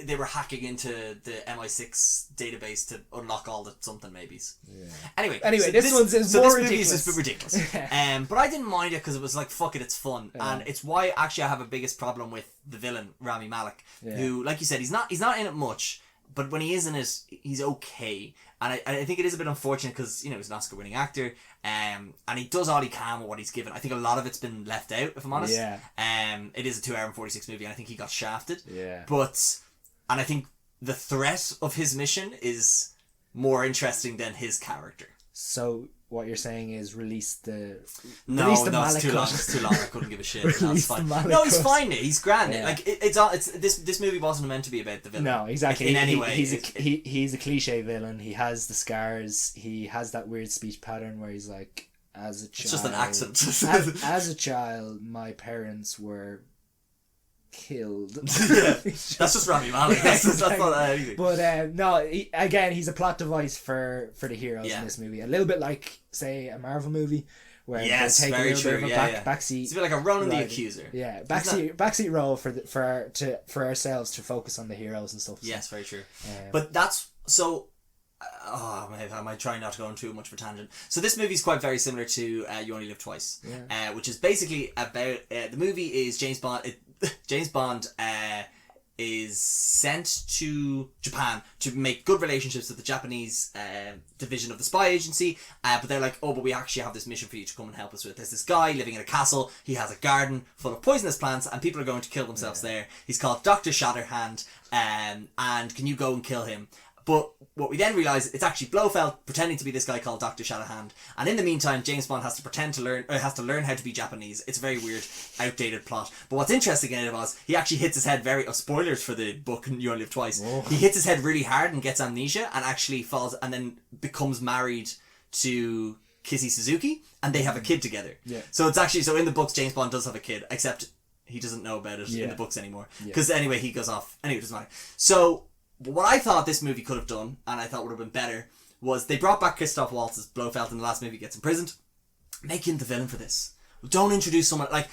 they were hacking into the MI6 database to unlock all the something maybes. Yeah. Anyway, so this one's more ridiculous. Movie is just ridiculous. But I didn't mind it because it was like, fuck it, it's fun, and it's why actually I have a biggest problem with the villain Rami Malek, who, like you said, he's not in it much. But when he is in it, he's okay. And I think it is a bit unfortunate because, he's an Oscar-winning actor. And he does all he can with what he's given. I think a lot of it's been left out, if I'm honest. Yeah. It is a 2 hour and 46 movie, and I think he got shafted. Yeah. And I think the threat of his mission is more interesting than his character. So what you're saying is release the it's too long. It's too long. I couldn't give a shit. That's fine. No, he's fine. He's grand. Yeah. Like this movie wasn't meant to be about the villain. No, exactly. In any way, he's a cliche villain. He has the scars. He has that weird speech pattern where he's like, as a child, it's just an accent. as a child, my parents were killed. That's just Rami Malek. That's not anything. But no, he's a plot device for the heroes in this movie. A little bit like, say, a Marvel movie where Yes, they take very a little true. bit of a backseat. It's a bit like a Ronan the riding. Accuser. Yeah, backseat role for ourselves to focus on the heroes and stuff. So. Yes, very true. But that's so. Am I trying not to go on too much of a tangent? So this movie is quite very similar to You Only Live Twice, which is basically about the movie is James Bond. James Bond is sent to Japan to make good relationships with the Japanese division of the spy agency, but they're like, oh, but we actually have this mission for you to come and help us with. There's this guy living in a castle. He has a garden full of poisonous plants, and people are going to kill themselves there. He's called Dr. Shatterhand, and can you go and kill him? But what we then realise, it's actually Blofeld pretending to be this guy called Dr. Shatterhand. And in the meantime, James Bond has to learn how to be Japanese. It's a very weird, outdated plot. But what's interesting in it was, he actually hits his head spoilers for the book You Only Live Twice. Oh. He hits his head really hard and gets amnesia and actually falls and then becomes married to Kissy Suzuki, and they have a kid together. Yeah. So it's actually, so in the books, James Bond does have a kid, except he doesn't know about it in the books anymore. Because anyway, he goes off. Anyway, it doesn't matter. So what I thought this movie could have done, and I thought would have been better, was they brought back Christoph Waltz as Blofeld in the last movie, gets imprisoned. Make him the villain for this. Don't introduce someone like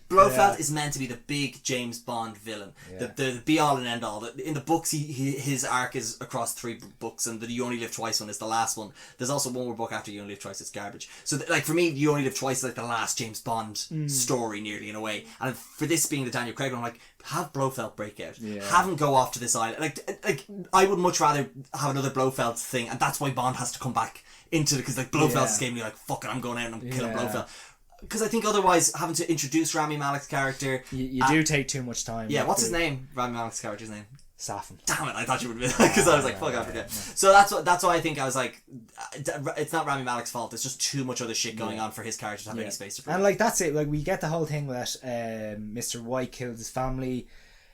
Blofeld is meant to be the big James Bond villain, the be all and end all. In the books, his arc is across 3 books, and the You Only Live Twice one is the last one. There's also one more book after You Only Live Twice. It's garbage. So like for me, You Only Live Twice is like the last James Bond story, nearly, in a way. And for this being the Daniel Craig one, I'm like, have Blofeld break out. Have him go off to this island. Like I would much rather have another Blofeld thing, and that's why Bond has to come back into it, because like Blofeld's game, you're like, fuck it, I'm going out and I'm killing Blofeld. Because I think otherwise, having to introduce Rami Malek's character, you do take too much time. Yeah, what's his name? Rami Malek's character's name? Safin. Damn it! I thought you would have been, because I was like, fuck, I forget. So that's why I think I was like, it's not Rami Malek's fault. There's just too much other shit going on for his character to have any space to breathe. And like that's it. Like we get the whole thing with Mr. White killed his family.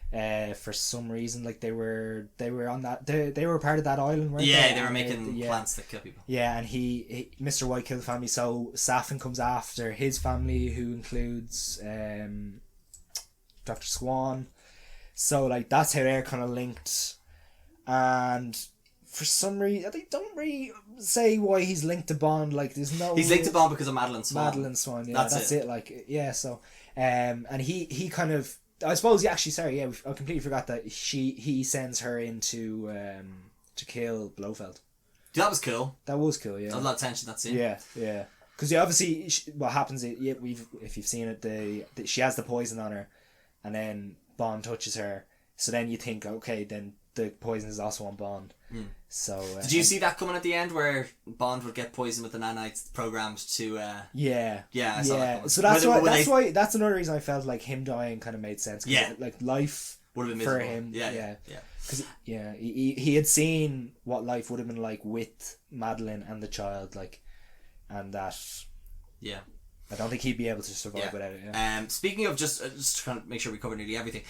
For some reason, like they were on that they were part of that island, weren't they? They were making plants that kill people. Yeah, and he Mr. White killed the family, so Safin comes after his family, who includes Dr. Swan. So like that's how they're kind of linked, and for some reason they don't really say why he's linked to Bond. Like there's no. He's linked to Bond because of Madeline Swan. Madeline Swan, yeah, that's it. Like so, and he kind of. I suppose I completely forgot that he sends her in to kill Blofeld. That was cool. That was cool, yeah. A lot of tension that scene. Yeah. Because obviously, what happens? If you've seen it, she has the poison on her, and then Bond touches her. So then you think, okay, then the poison is also on Bond. So did you see that coming at the end, where Bond would get poisoned with the nanites programmed to? I saw that coming. So that's another reason I felt like him dying kind of made sense. Like life would have been for him. Because he had seen what life would have been like with Madeline and the child, like, and that. Yeah. I don't think he'd be able to survive without it. Speaking of just to kind of make sure we cover nearly everything.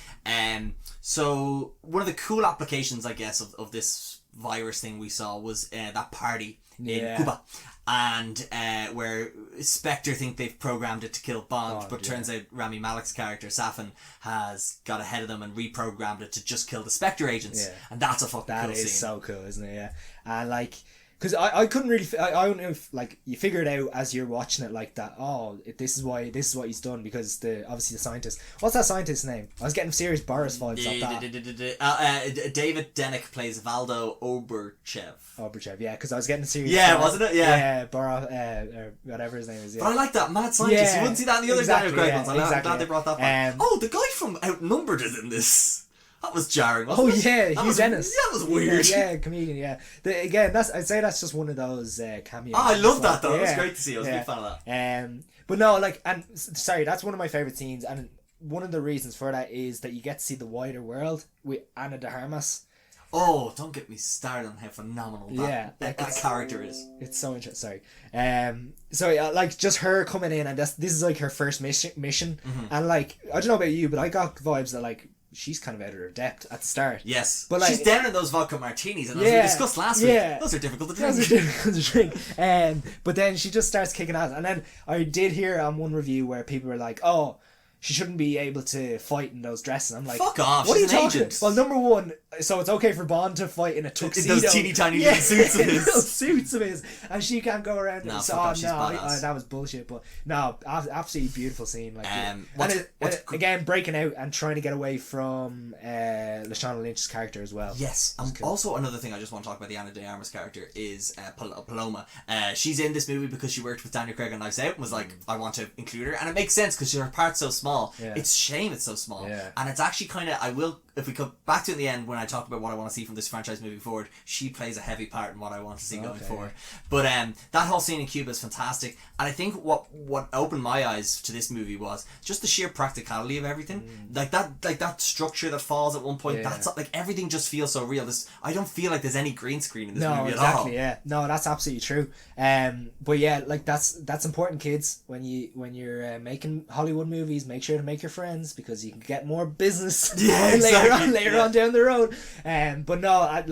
So one of the cool applications, I guess, of this virus thing we saw was that party in Cuba, and where Spectre think they've programmed it to kill Bond, but turns out Rami Malek's character Safin has got ahead of them and reprogrammed it to just kill the Spectre agents, and that's a fucking cool scene. That is so cool, isn't it? Yeah, and like. Because I couldn't really I don't know if like you figure it out as you're watching it, like that. This is what he's done, because obviously the scientist. What's that scientist's name? I was getting serious Boris vibes off that. David Denick plays Valdo Oberchev. Yeah, because I was getting serious. Yeah, wasn't it? Yeah. Boris, or whatever his name is. Yeah. But I like that mad scientist. You wouldn't see that in the other Daniel Craig ones. I'm glad they brought that back. The guy from Outnumbered is in this. That was jarring, wasn't it? Hugh Dennis. That was weird. Yeah, comedian, yeah. I'd say that's just one of those cameos. I love that though. It was great to see. I was a big fan of that. But no, like, and sorry, that's one of my favourite scenes, and one of the reasons for that is that you get to see the wider world with Ana de Armas. Oh, don't get me started on how phenomenal that character is. It's so interesting. Sorry. Like, just her coming in, and this is like her first mission. And like, I don't know about you, but I got vibes that like, she's kind of out of her depth at the start. Yes. But like, she's down in those vodka martinis, and as we discussed last week, those are difficult to drink. But then she just starts kicking ass. And then I did hear on one review where people were like, she shouldn't be able to fight in those dresses. I'm like, fuck off. What She's are you an talking? agent. Well, number one, so it's okay for Bond to fight in a tuxedo. In those teeny tiny little suits of his. Little suits of his, and she can't go around. No, And so, fuck off, she's badass. that was bullshit. But no, absolutely beautiful scene. Like, Again, breaking out and trying to get away from Lashana Lynch's character as well. Yes, cool. Also another thing I just want to talk about the Ana de Armas character is Paloma. She's in this movie because she worked with Daniel Craig on Knives Out and was like, I want to include her, and it makes sense because her part's so small. Yeah. It's a shame it's so small, yeah. And it's actually kind of, if we come back to it in the end when I talk about what I want to see from this franchise moving forward, she plays a heavy part in what I want to see going forward. But that whole scene in Cuba is fantastic, and I think what opened my eyes to this movie was just the sheer practicality of everything. Like that structure that falls at one point. That's like everything just feels so real. I don't feel like there's any green screen in this movie at all. Yeah. No, that's absolutely true. But yeah, like that's important, kids. When you're making Hollywood movies, make sure to make your friends because you can get more business later on down the road. But no,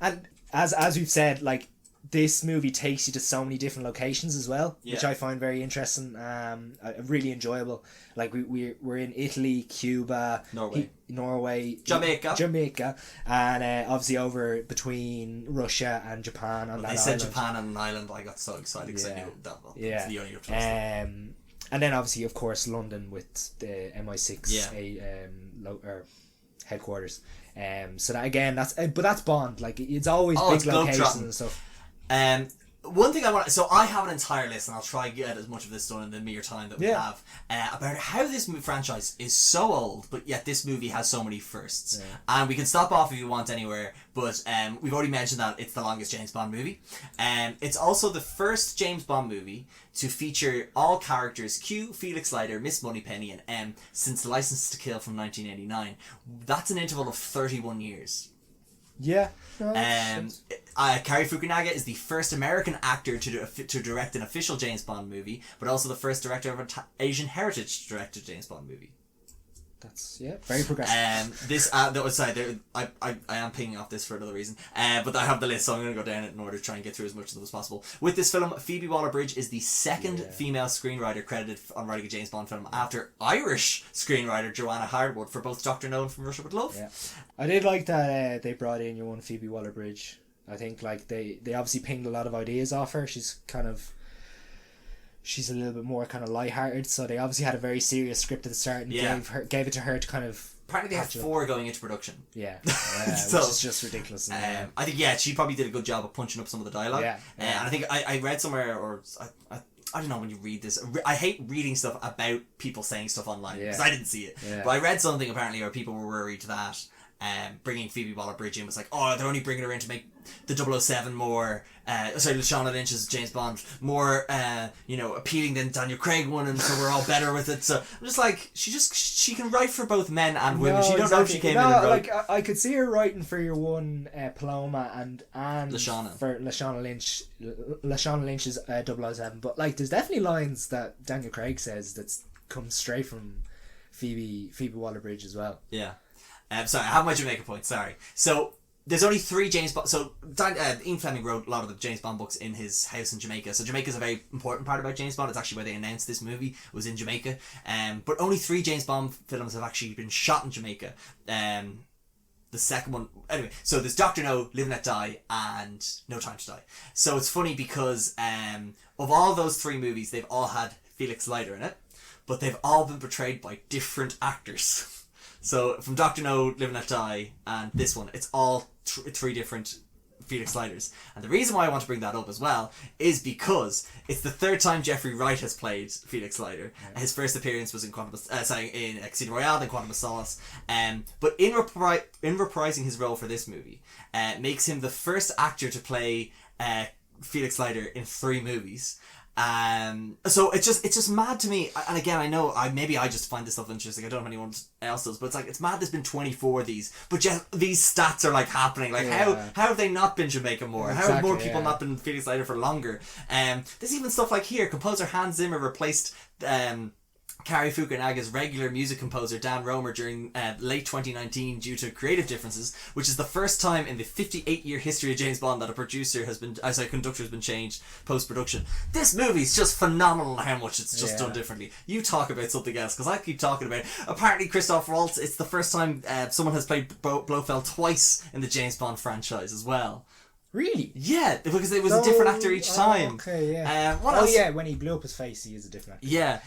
and as we've said, like, this movie takes you to so many different locations as well, which I find very interesting. Really enjoyable. Like we're in Italy, Cuba, Norway, Jamaica, and obviously over between Russia and Japan on that island. They said Japan on an island. I got so excited because I knew that. Well, it's the only and then obviously, of course, London with the MI6 headquarters. So that again, that's Bond. Like, it's always big locations and stuff. One thing I have an entire list, and I'll try and get as much of this done in the mere time that we have, about how this franchise is so old, but yet this movie has so many firsts. And we can stop off if you want anywhere, but we've already mentioned that it's the longest James Bond movie. It's also the first James Bond movie to feature all characters Q, Felix Leiter, Miss Moneypenny, and M since License to Kill from 1989. That's an interval of 31 years. Yeah. Cary Fukunaga is the first American actor to direct an official James Bond movie, but also the first director of an Asian heritage to direct a James Bond movie. That's very progressive. I am pinging off this for another reason. But I have the list, so I'm going to go down it in order to try and get through as much of them as possible. With this film, Phoebe Waller-Bridge is the second female screenwriter credited on writing a James Bond film after Irish screenwriter Joanna Hardwood for both Dr. No and From Russia with Love. Yeah. I did like that they brought in your one Phoebe Waller-Bridge. I think like they obviously pinged a lot of ideas off her. She's a little bit more kind of lighthearted, so they obviously had a very serious script at the start and gave it to her to kind of. Apparently, they had 4 going into production. Yeah, so, which is just ridiculous. I think she probably did a good job of punching up some of the dialogue. And I think I read somewhere, or I don't know when you read this. I hate reading stuff about people saying stuff online because I didn't see it. Yeah. But I read something apparently where people were worried that bringing Phoebe Waller-Bridge in was like, oh, they're only bringing her in to make the 007 more, Lashana Lynch's James Bond more, appealing than Daniel Craig one, and so we're all better with it. So I'm just like, she can write for both men and women. She don't know if she came in and wrote. Like I could see her writing for your one Paloma and Lashana. For Lashana Lynch's 007, but like there's definitely lines that Daniel Craig says that's come straight from Phoebe Waller-Bridge as well. Yeah. Sorry, how much you make a point? Sorry. So there's only 3 James Bond. So Ian Fleming wrote a lot of the James Bond books in his house in Jamaica. So Jamaica is a very important part about James Bond. It's actually where they announced this movie was in Jamaica. But only 3 James Bond films have actually been shot in Jamaica. The second one, anyway. So there's Dr. No, Live and Let Die, and No Time to Die. So it's funny because of all those 3 movies, they've all had Felix Leiter in it, but they've all been portrayed by different actors. So from Dr. No, Live and Let Die, and this one, it's all 3 different Felix Leiters. And the reason why I want to bring that up as well is because it's the 3rd time Jeffrey Wright has played Felix Leiter. Yeah. His first appearance was in Casino Royale, then Quantum of Solace. But in reprising his role for this movie, makes him the first actor to play Felix Leiter in 3 movies. So it's just mad to me, and again I know maybe I just find this stuff interesting, I don't know if anyone else does, but it's like it's mad there's been 24 of these, but just these stats are like happening, like how have they not been Jamaica more? Exactly, how have more people not been Felix Leiter for longer? There's even stuff like here, composer Hans Zimmer replaced Cary Fukunaga's regular music composer Dan Romer during late 2019 due to creative differences, which is the first time in the 58-year history of James Bond that a conductor has been changed post-production. This movie's just phenomenal how much it's just done differently. You talk about something else, because I keep talking about it. Apparently Christoph Waltz, it's the first time someone has played Blofeld twice in the James Bond franchise as well. Really? Yeah, because it was a different actor each time. Okay, yeah. What else? Yeah, when he blew up his face, he is a different actor. Yeah,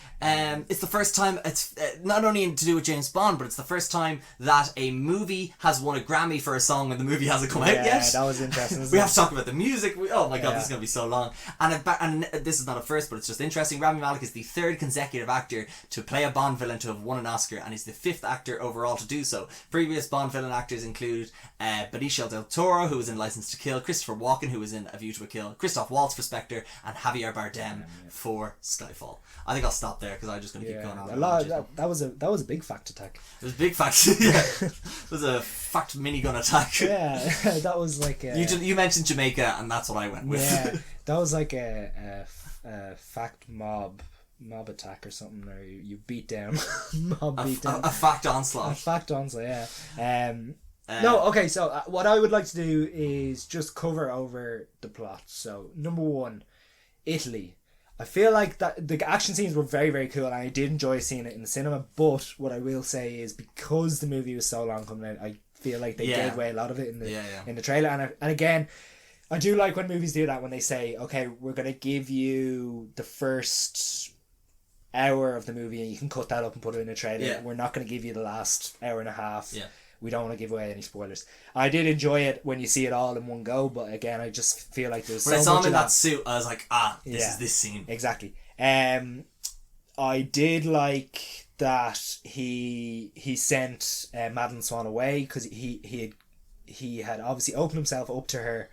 it's the first time, it's not only to do with James Bond, but it's the first time that a movie has won a Grammy for a song and the movie hasn't come out yet. Yeah, that was interesting. We have to talk about the music. Oh my god, this is going to be so long. And this is not a first, but it's just interesting. Rami Malek is the third consecutive actor to play a Bond villain to have won an Oscar, and he's the fifth actor overall to do so. Previous Bond villain actors include Benicio del Toro, who was in License to Kill, Christopher Walken, who was in A View to a Kill, Christoph Waltz for Spectre, and Javier Bardem for Skyfall. I think I'll stop there because I'm just going to keep going on. That was a big fact attack. It was a big fact. Yeah, it was a fact minigun attack. Yeah, that was like you mentioned Jamaica, and that's what I went with. Yeah, that was like a fact mob attack or something, or you beat down a fact onslaught. A fact onslaught. Yeah. No, okay, so what I would like to do is just cover over the plot. So, number one, Italy. I feel like that the action scenes were very, very cool, and I did enjoy seeing it in the cinema, but what I will say is, because the movie was so long coming out, I feel like they gave away a lot of it in the trailer. And again, I do like when movies do that, when they say, okay, we're going to give you the first hour of the movie and you can cut that up and put it in a trailer. Yeah. We're not going to give you the last hour and a half. Yeah. We don't want to give away any spoilers. I did enjoy it when you see it all in one go, but again, I just feel like there's when so much I saw him in that suit, I was like, this is this scene. Exactly. I did like that he sent Madeline Swan away, because he had obviously opened himself up to her,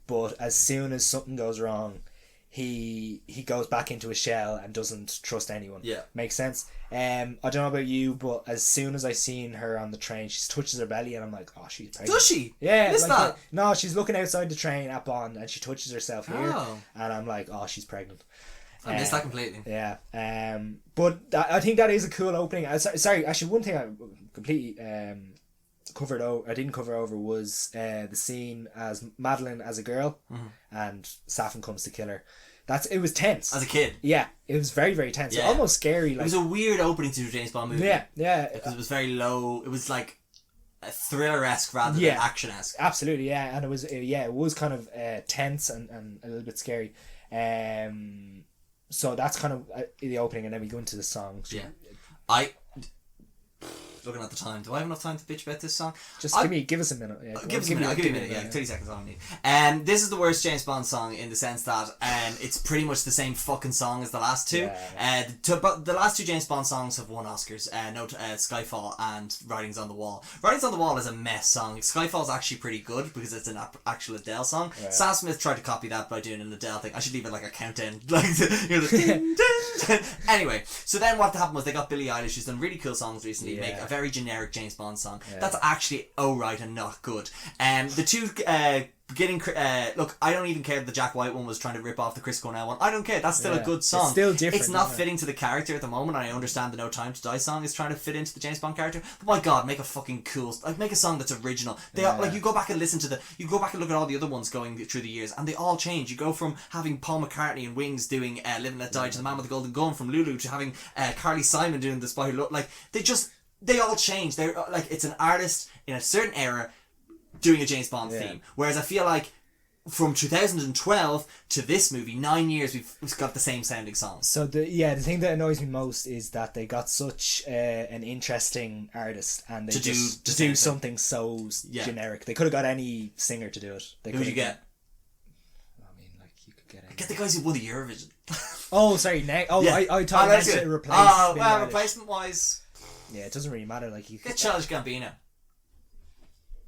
but as soon as something goes wrong, he goes back into his shell and doesn't trust anyone. Yeah. Makes sense. I don't know about you, but as soon as I seen her on the train, she touches her belly and I'm like, oh, she's pregnant. Does she? Yeah. Is that? No, she's looking outside the train at Bond and she touches herself here. And I'm like, oh, she's pregnant. I missed that completely. Yeah. But I think that is a cool opening. Sorry, actually, one thing I completely I didn't cover over was the scene as Madeline as a girl and Safin comes to kill her. It was tense. As a kid. Yeah, it was very, very tense. Yeah. Almost scary. It was a weird opening to a James Bond movie. Yeah. Because it was very low. It was like a thriller-esque rather than action-esque. Absolutely, yeah. And it was kind of tense and a little bit scary. So that's kind of the opening, and then we go into the songs. Yeah. Looking at the time, do I have enough time to bitch about this song? Just give us a minute. Yeah, give us a minute. I'll give you a minute. Yeah, 30 seconds on me. This is the worst James Bond song in the sense that it's pretty much the same fucking song as the last two. But the last two James Bond songs have won Oscars. Skyfall and Writings on the Wall. Writings on the Wall is a mess song. Skyfall is actually pretty good because it's an actual Adele song. Yeah. Sam Smith tried to copy that by doing an Adele thing. I should leave it like a countdown, like ding, ding. Anyway, so then what happened was they got Billie Eilish, who's done really cool songs recently. Make a very generic James Bond song. That's actually alright and not good. The two beginning look, I don't even care that the Jack White one was trying to rip off the Chris Cornell one. I don't care. That's still a good song. It's still different. It's not fitting to the character at the moment. And I understand the No Time to Die song is trying to fit into the James Bond character. But my God, make a fucking cool, make a song that's original. They are, like, you go back and you go back and look at all the other ones going through the years, and they all change. You go from having Paul McCartney and Wings doing Live and Let Die to the Man with the Golden Gun, from Lulu to having Carly Simon doing The Spy Who Loved. Like, they all change. They're like, it's an artist in a certain era doing a James Bond theme. Whereas I feel like from 2012 to this movie, 9 years, we've got the same sounding songs. So the thing that annoys me most is that they got such an interesting artist and they to do something so generic. They could have got any singer to do it. Who would you get? I mean, like, you could get the guys who won the Eurovision. Oh, sorry, I thought you meant to replace. Oh, well, replacement wise. Yeah, it doesn't really matter. Like, you get Childish Gambino.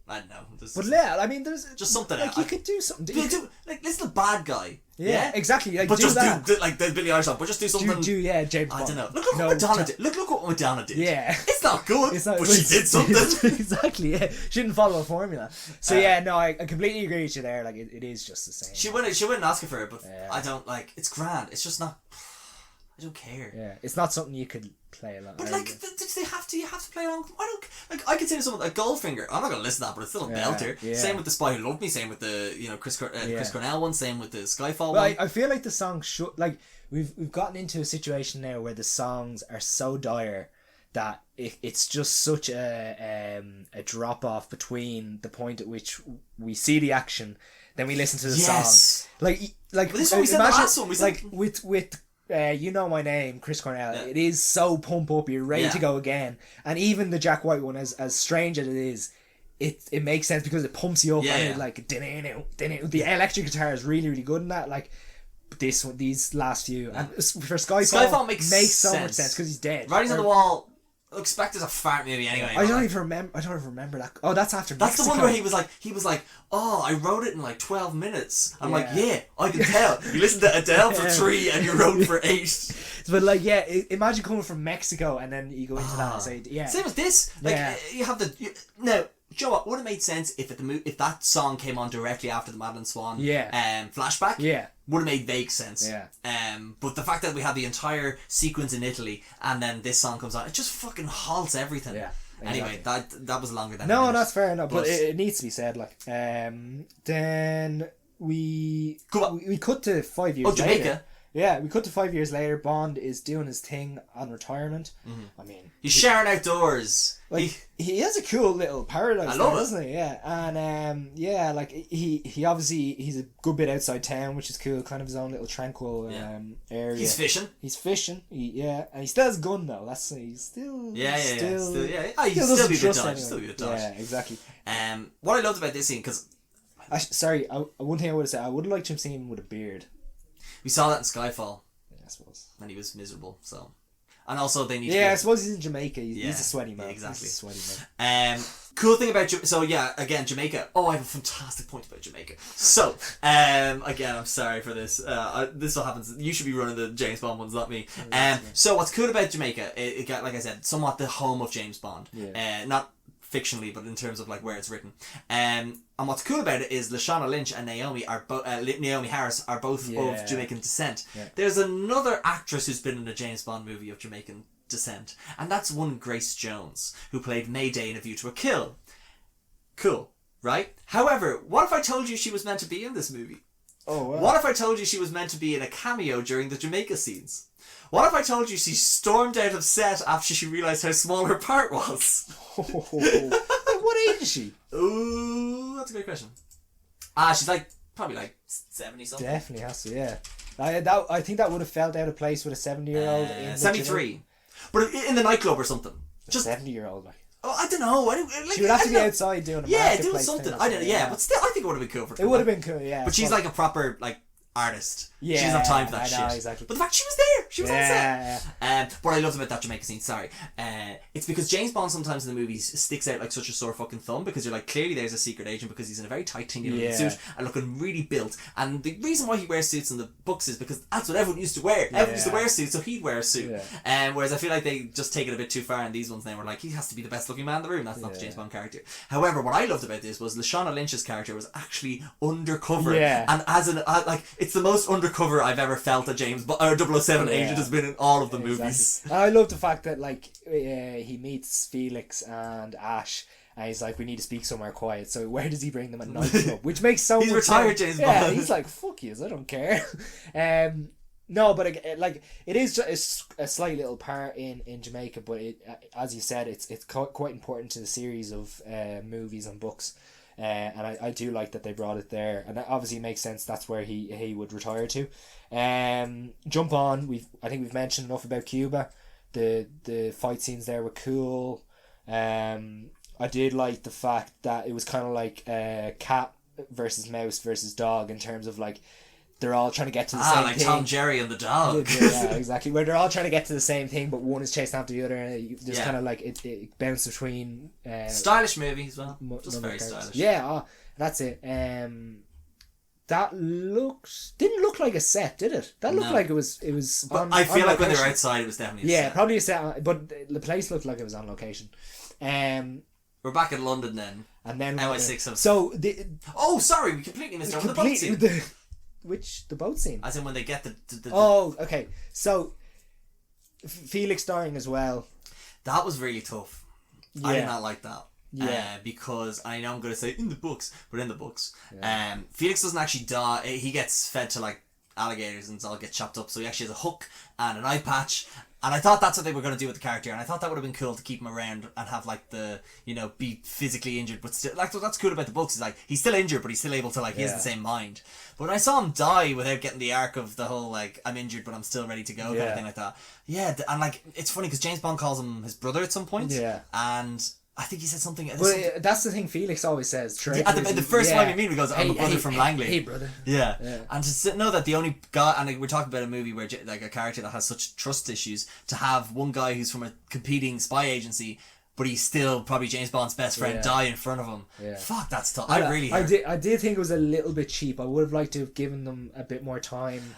I don't know. But yeah, I mean, there's just something like you could do something. Do like listen to Bad Guy. Yeah, exactly. Like, but do just that. do like the Billie Eilish song. But just do something. James Bond. I don't know. Look what Madonna did. Look what Madonna did. Yeah, it's not good. It's not, but she did something. Exactly. Yeah, she didn't follow a formula. So I completely agree with you there. Like, it is just the same. She win an Oscar for it, but I don't like. It's grand. It's just not. I don't care. Yeah, it's not something you could play a lot. But like, they have to. You have to play along. I don't like. I consider someone like Goldfinger. I'm not gonna listen to that, but it's still a belter. Yeah. Same with The Spy Who Loved Me. Same with the Chris Cornell one. Same with the Skyfall well, one. I feel like the songs should like we've gotten into a situation now where the songs are so dire that it's just such a drop off between the point at which we see the action, then we listen to the song. Like But this is what we said the last one. We said, like with You Know My Name, Chris Cornell. Yeah. It is so pump up. You're ready to go again. And even the Jack White one, as strange as it is, it makes sense because it pumps you up. And it, like the electric guitar is really really good in that. Like this one, these last few, and for Skyfall makes so much sense because he's dead. Writings on the Wall. Expect as a fart movie anyway. I don't even remember that. Oh, that's after. That's Mexico. the one where he was like, oh, I wrote it in like 12 minutes. I'm like, yeah, I can tell. You listened to Adele for 3 and you wrote for 8. But like, yeah, imagine coming from Mexico and then you go into that and say, yeah. Same as this. Like, you have now. Do you know what? Would have made sense if if that song came on directly after the Madeline Swan flashback. Yeah. Would have made vague sense. Yeah. But the fact that we had the entire sequence in Italy and then this song comes on, it just fucking halts everything. Yeah. Exactly. Anyway, that was longer than. No, that's fair enough. But it needs to be said. Like, then we cut to 5 years. Oh, Jamaica. Later. Yeah, we cut to 5 years later. Bond is doing his thing on retirement. Mm-hmm. I mean, he's sharing outdoors. Like he has a cool little paradise. I love there, doesn't he? Yeah, and like he obviously he's a good bit outside town, which is cool. Kind of his own little tranquil area. He's fishing. And he still has a gun though. He's still He still be a good dodge. Yeah, exactly. What I loved about this scene because. One thing I would have said, I would have liked him seeing him with a beard. We saw that in Skyfall. Yeah, I suppose. And he was miserable, so. And also they need to I suppose he's in Jamaica. He's a sweaty man. Yeah, exactly. He's a sweaty man. Cool thing about again, Jamaica. Oh, I have a fantastic point about Jamaica. So, again, I'm sorry for this. This will happen. You should be running the James Bond ones, not me. So what's cool about Jamaica, it got, like I said, somewhat the home of James Bond. Yeah. Not fictionally, but in terms of like where it's written. And what's cool about it is Lashana Lynch and Naomi Harris are both of Jamaican descent. Yeah. There's another actress who's been in a James Bond movie of Jamaican descent, and that's one Grace Jones, who played Mayday in A View to a Kill. Cool, right? However, what if I told you she was meant to be in this movie? Oh, wow. What if I told you she was meant to be in a cameo during the Jamaica scenes? What if I told you she stormed out of set after she realised how small her part was? What age is she? Ooh, that's a great question. She's probably 70 something. Definitely has to, yeah. I think that would have felt out of place with a 70-year-old. 73. But in the nightclub or something. Just 70-year-old, like. Oh, I don't know. She would have to be outside doing a doing something. I don't know. Yeah, but still, I think it would have been cool for her. It would have been cool, yeah. But she's like a proper artist. Yeah, she doesn't have time for that I know, shit. Exactly. But the fact she was there, she was on set. What I loved about that Jamaica scene, it's because James Bond sometimes in the movies sticks out like such a sore fucking thumb, because you're like, clearly there's a secret agent because he's in a very tight tingly suit and looking really built. And the reason why he wears suits in the books is because that's what everyone used to wear. Everyone used to wear suits, so he'd wear a suit. Whereas I feel like they just take it a bit too far in these ones now. We're like, he has to be the best looking man in the room. That's not the James Bond character. However, what I loved about this was Lashana Lynch's character was actually undercover. And it's the most undercover I've ever felt a James Bond or 007 agent has been in all of the movies. And I love the fact that he meets Felix and Ash, and he's like, we need to speak somewhere quiet. So where does he bring them? A nightclub, which makes so much sense. He's retired James Bond. Yeah, he's like, fuck yous, I don't care. No, but it is just a slight little part in Jamaica, but as you said, it's quite important to the series of movies and books. And I do like that they brought it there, and that obviously makes sense. That's where he would retire to. Jump on. I think we've mentioned enough about Cuba. The fight scenes there were cool. I did like the fact that it was kind of like cat versus mouse versus dog in terms of like they're all trying to get to the same thing. Tom, Jerry and the dog. Yeah, exactly. Where they're all trying to get to the same thing, but one is chasing after the other, and there's kind of like it bounces between. Stylish movie as well. Just very stylish. Yeah, that's it. That didn't look like a set, did it? That looked like it was. But I feel like when they were outside, it was definitely a set. Probably a set, but the place looked like it was on location. We're back in London then. And then MI6. So sorry, we completely missed the boat scene. The boat scene? As in when they get the Oh, okay. So Felix dying as well. That was really tough. I did Yeah. not like that. Yeah. Because I know I'm going to say in the books, but in the books, Yeah. Felix doesn't actually die. He gets fed to like alligators and all get chopped up. So he actually has a hook and an eye patch. And I thought that's what they were going to do with the character, and I thought that would have been cool to keep him around and have like the, you know, be physically injured, but still like that's cool about the books is like he's still injured, but he's still able to like he has the same mind. But when I saw him die without getting the arc of the whole like I'm injured but I'm still ready to go kind of thing like that, and like it's funny because James Bond calls him his brother at some point, and I think he said something. But that's the thing Felix always says. At the first time we meet him, he goes, "I'm a brother from Langley." Hey, brother. Yeah. And to know that the only guy, and we're talking about a movie where like a character that has such trust issues, to have one guy who's from a competing spy agency, but he's still probably James Bond's best friend, die in front of him. Yeah. Fuck, that's tough. I did think it was a little bit cheap. I would have liked to have given them a bit more time.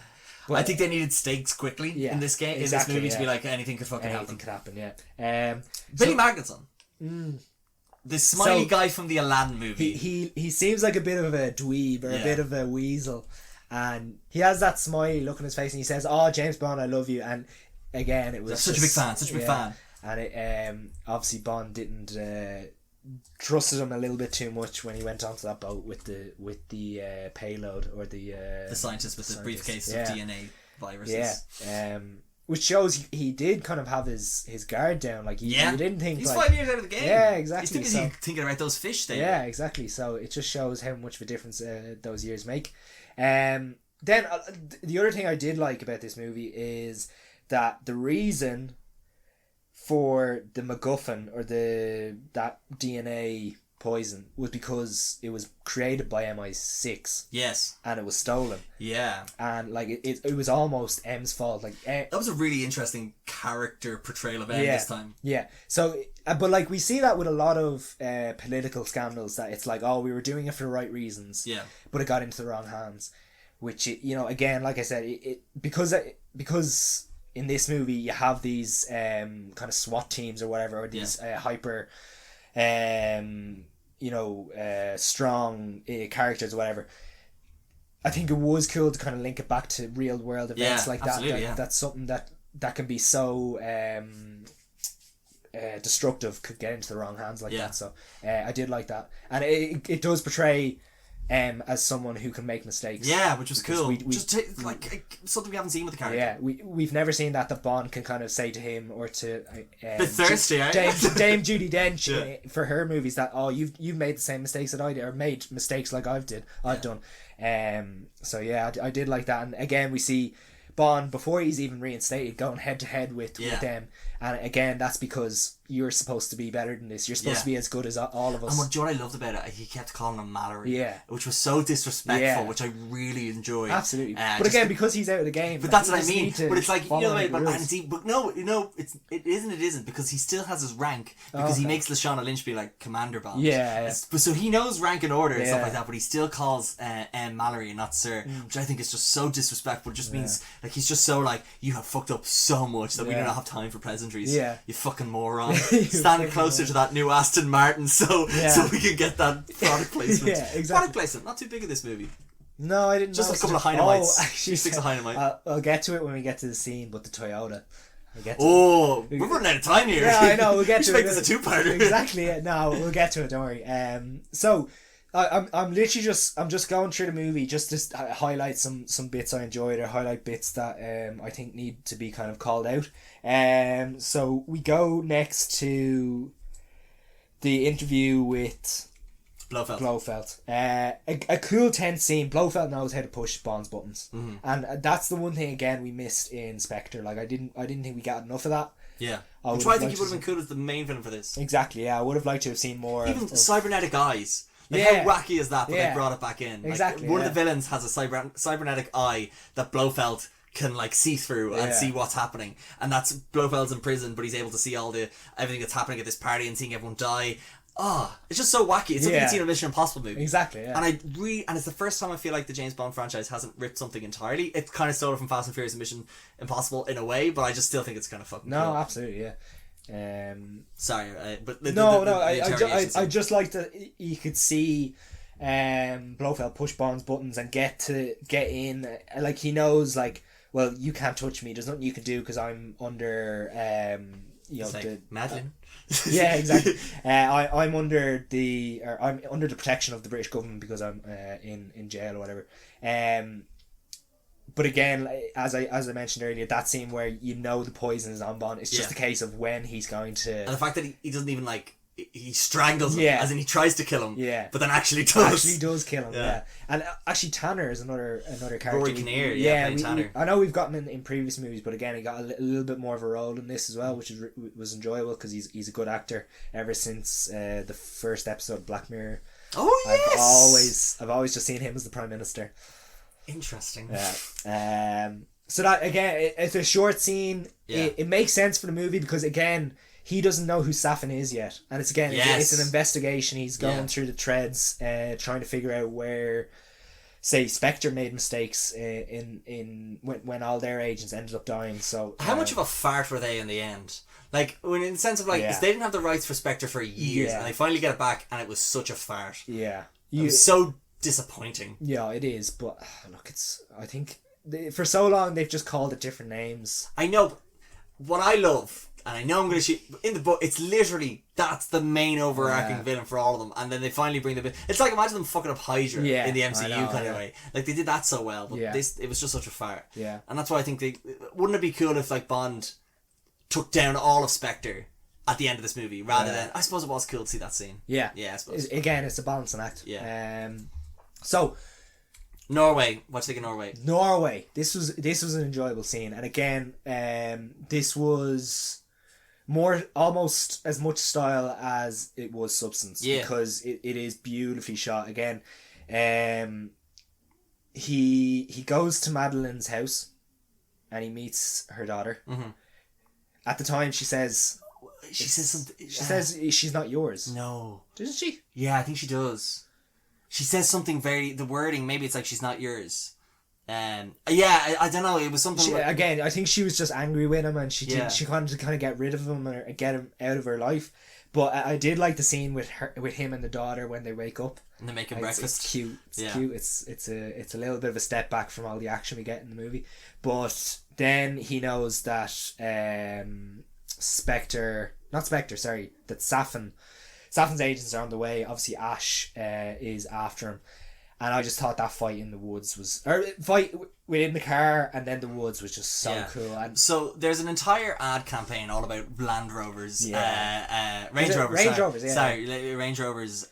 But I think they needed stakes quickly in this game, in this movie, to be like anything could fucking happen. Anything could happen. Yeah. Billy Magnuson. The smiley guy from the Aladdin movie. He seems like a bit of a dweeb or a bit of a weasel, and he has that smiley look on his face, and he says, "Oh, James Bond, I love you." And again, it was such a big fan. And it obviously Bond didn't trusted him a little bit too much when he went onto that boat with the payload or the scientist with the briefcase of DNA viruses. Yeah. Which shows he did kind of have his guard down. Like he didn't think he's like, 5 years out of the game. Yeah, exactly. He's thinking about those fish there. Yeah, exactly. So it just shows how much of a difference those years make. Then the other thing I did like about this movie is that the reason for the MacGuffin or that DNA poison was because it was created by MI6. Yes. And it was stolen. Yeah. And like it was almost M's fault. Like that was a really interesting character portrayal of M this time. Yeah. So, but like we see that with a lot of political scandals, that it's like, oh, we were doing it for the right reasons. Yeah. But it got into the wrong hands, which again, like I said, because in this movie you have these kind of SWAT teams or whatever, or these hyper strong characters or whatever. I think it was cool to kind of link it back to real world events like that. That's something that can be so destructive, could get into the wrong hands like that. So I did like that, and it does portray as someone who can make mistakes. Yeah, which was cool. Something we haven't seen with the character. Yeah, we've never seen that Bond can kind of say to him or to bit thirsty, Dame Judi Dench for her movies that, oh, you've made the same mistakes that I did, or made mistakes like I've done. So yeah, I did like that, and again we see Bond before he's even reinstated going head to head with them, and again that's because you're supposed to be better than this. You're supposed to be as good as all of us. And what I loved about it, he kept calling him Mallory, which was so disrespectful, which I really enjoyed. Absolutely, but again, because he's out of the game. But that's what I mean. But it's like, but it isn't, because he still has his rank, because he makes Lashana Lynch be like Commander Bond. So he knows rank and order and stuff like that, but he still calls Mallory and not Sir, which I think is just so disrespectful. It just means like he's just so like, you have fucked up so much that we do not have time for pleasantries. You fucking moron. Stand closer to that new Aston Martin so we can get that product placement. Product placement, not too big of this movie. No, I didn't. Just a couple of Dynamites. Actually, 6 of Dynamite. I'll get to it when we get to the scene, but the Toyota. We're running out of time here. Yeah, I know. We'll get to it. Make this a two-parter. Exactly. No, we'll get to it. Don't worry. So I'm literally just going through the movie just to highlight some bits I enjoyed, or highlight bits that I think need to be kind of called out. So we go next to the interview with Blofeld. A cool tense scene. Blofeld knows how to push Bond's buttons, and that's the one thing again we missed in Spectre. Like I didn't think we got enough of that. Yeah, which I think he would have been cool as the main villain for this. Exactly. Yeah, I would have liked to have seen more. Even cybernetic eyes. Like how wacky is that? But they brought it back in. Exactly. Like, one of the villains has a cybernetic eye that Blofeld can like see through and see what's happening, and that's Blofeld's in prison, but he's able to see everything that's happening at this party and seeing everyone die. It's just so wacky. It's something you'd seen in a Mission Impossible movie. Exactly, yeah. And it's the first time I feel like the James Bond franchise hasn't ripped something entirely. It kind of stole it from Fast and Furious and Mission Impossible in a way, but I just still think it's kind of fucking cool. Absolutely, yeah. Sorry, but I just like that you could see Blofeld push Bond's buttons and get in. Like he knows, like, well, you can't touch me. There's nothing you can do because I'm under Madeline. Yeah, exactly. I'm under the protection of the British government because I'm in jail or whatever. But again, as I mentioned earlier, that scene where the poison is on Bond, it's just a case of when he's going to. And the fact that he doesn't even he strangles him, Yeah. as in he tries to kill him, Yeah. but then actually does. Kill him, yeah. And actually Tanner is another character. Rory Kinnear, playing Tanner. I know we've gotten in previous movies, but again, he got a little bit more of a role in this as well, which was enjoyable because he's a good actor ever since the first episode of Black Mirror. Oh yes! I've always just seen him as the Prime Minister. Interesting. Yeah. So that again, it's a short scene. Yeah. It makes sense for the movie because again, he doesn't know who Safin is yet, and it's it's an investigation. He's going through the threads, trying to figure out where, say, Spectre made mistakes in when all their agents ended up dying. So how much of a fart were they in the end? Like, when in the sense of they didn't have the rights for Spectre for years, and they finally get it back, and it was such a fart. Yeah, it was so disappointing. Yeah, it is. But look, I think for so long they've just called it different names. I know. But what I love. And I know I'm going to shoot in the book. It's literally that's the main overarching villain for all of them, and then they finally bring the. It's like imagine them fucking up Hydra in the MCU kind of way. Like they did that so well, but it was just such a fart. Yeah, and that's why I think wouldn't it be cool if Bond took down all of Spectre at the end of this movie rather than I suppose it was cool to see that scene. Yeah, I suppose again it's a balancing act. Yeah. So. Norway. What do you think of Norway? Norway. This was an enjoyable scene, and again, this was. Almost as much style as it was substance because it is beautifully shot again. He goes to Madeline's house and he meets her daughter. Mm-hmm. At the time she says something. She says she's not yours. No. Doesn't she? Yeah, I think she does. She says something the wording, maybe it's like she's not yours. I don't know. It was something. Again, I think she was just angry with him, and she wanted to kind of get rid of him or get him out of her life. But I did like the scene with him and the daughter when they wake up and they're making breakfast. It's cute. It's cute. It's a little bit of a step back from all the action we get in the movie. But then he knows that that Safin's agents are on the way. Obviously, Ash is after him. And I just thought that fight in the woods fight within the car and then the woods was just so cool. And so there's an entire ad campaign all about Land Rovers, Range Rovers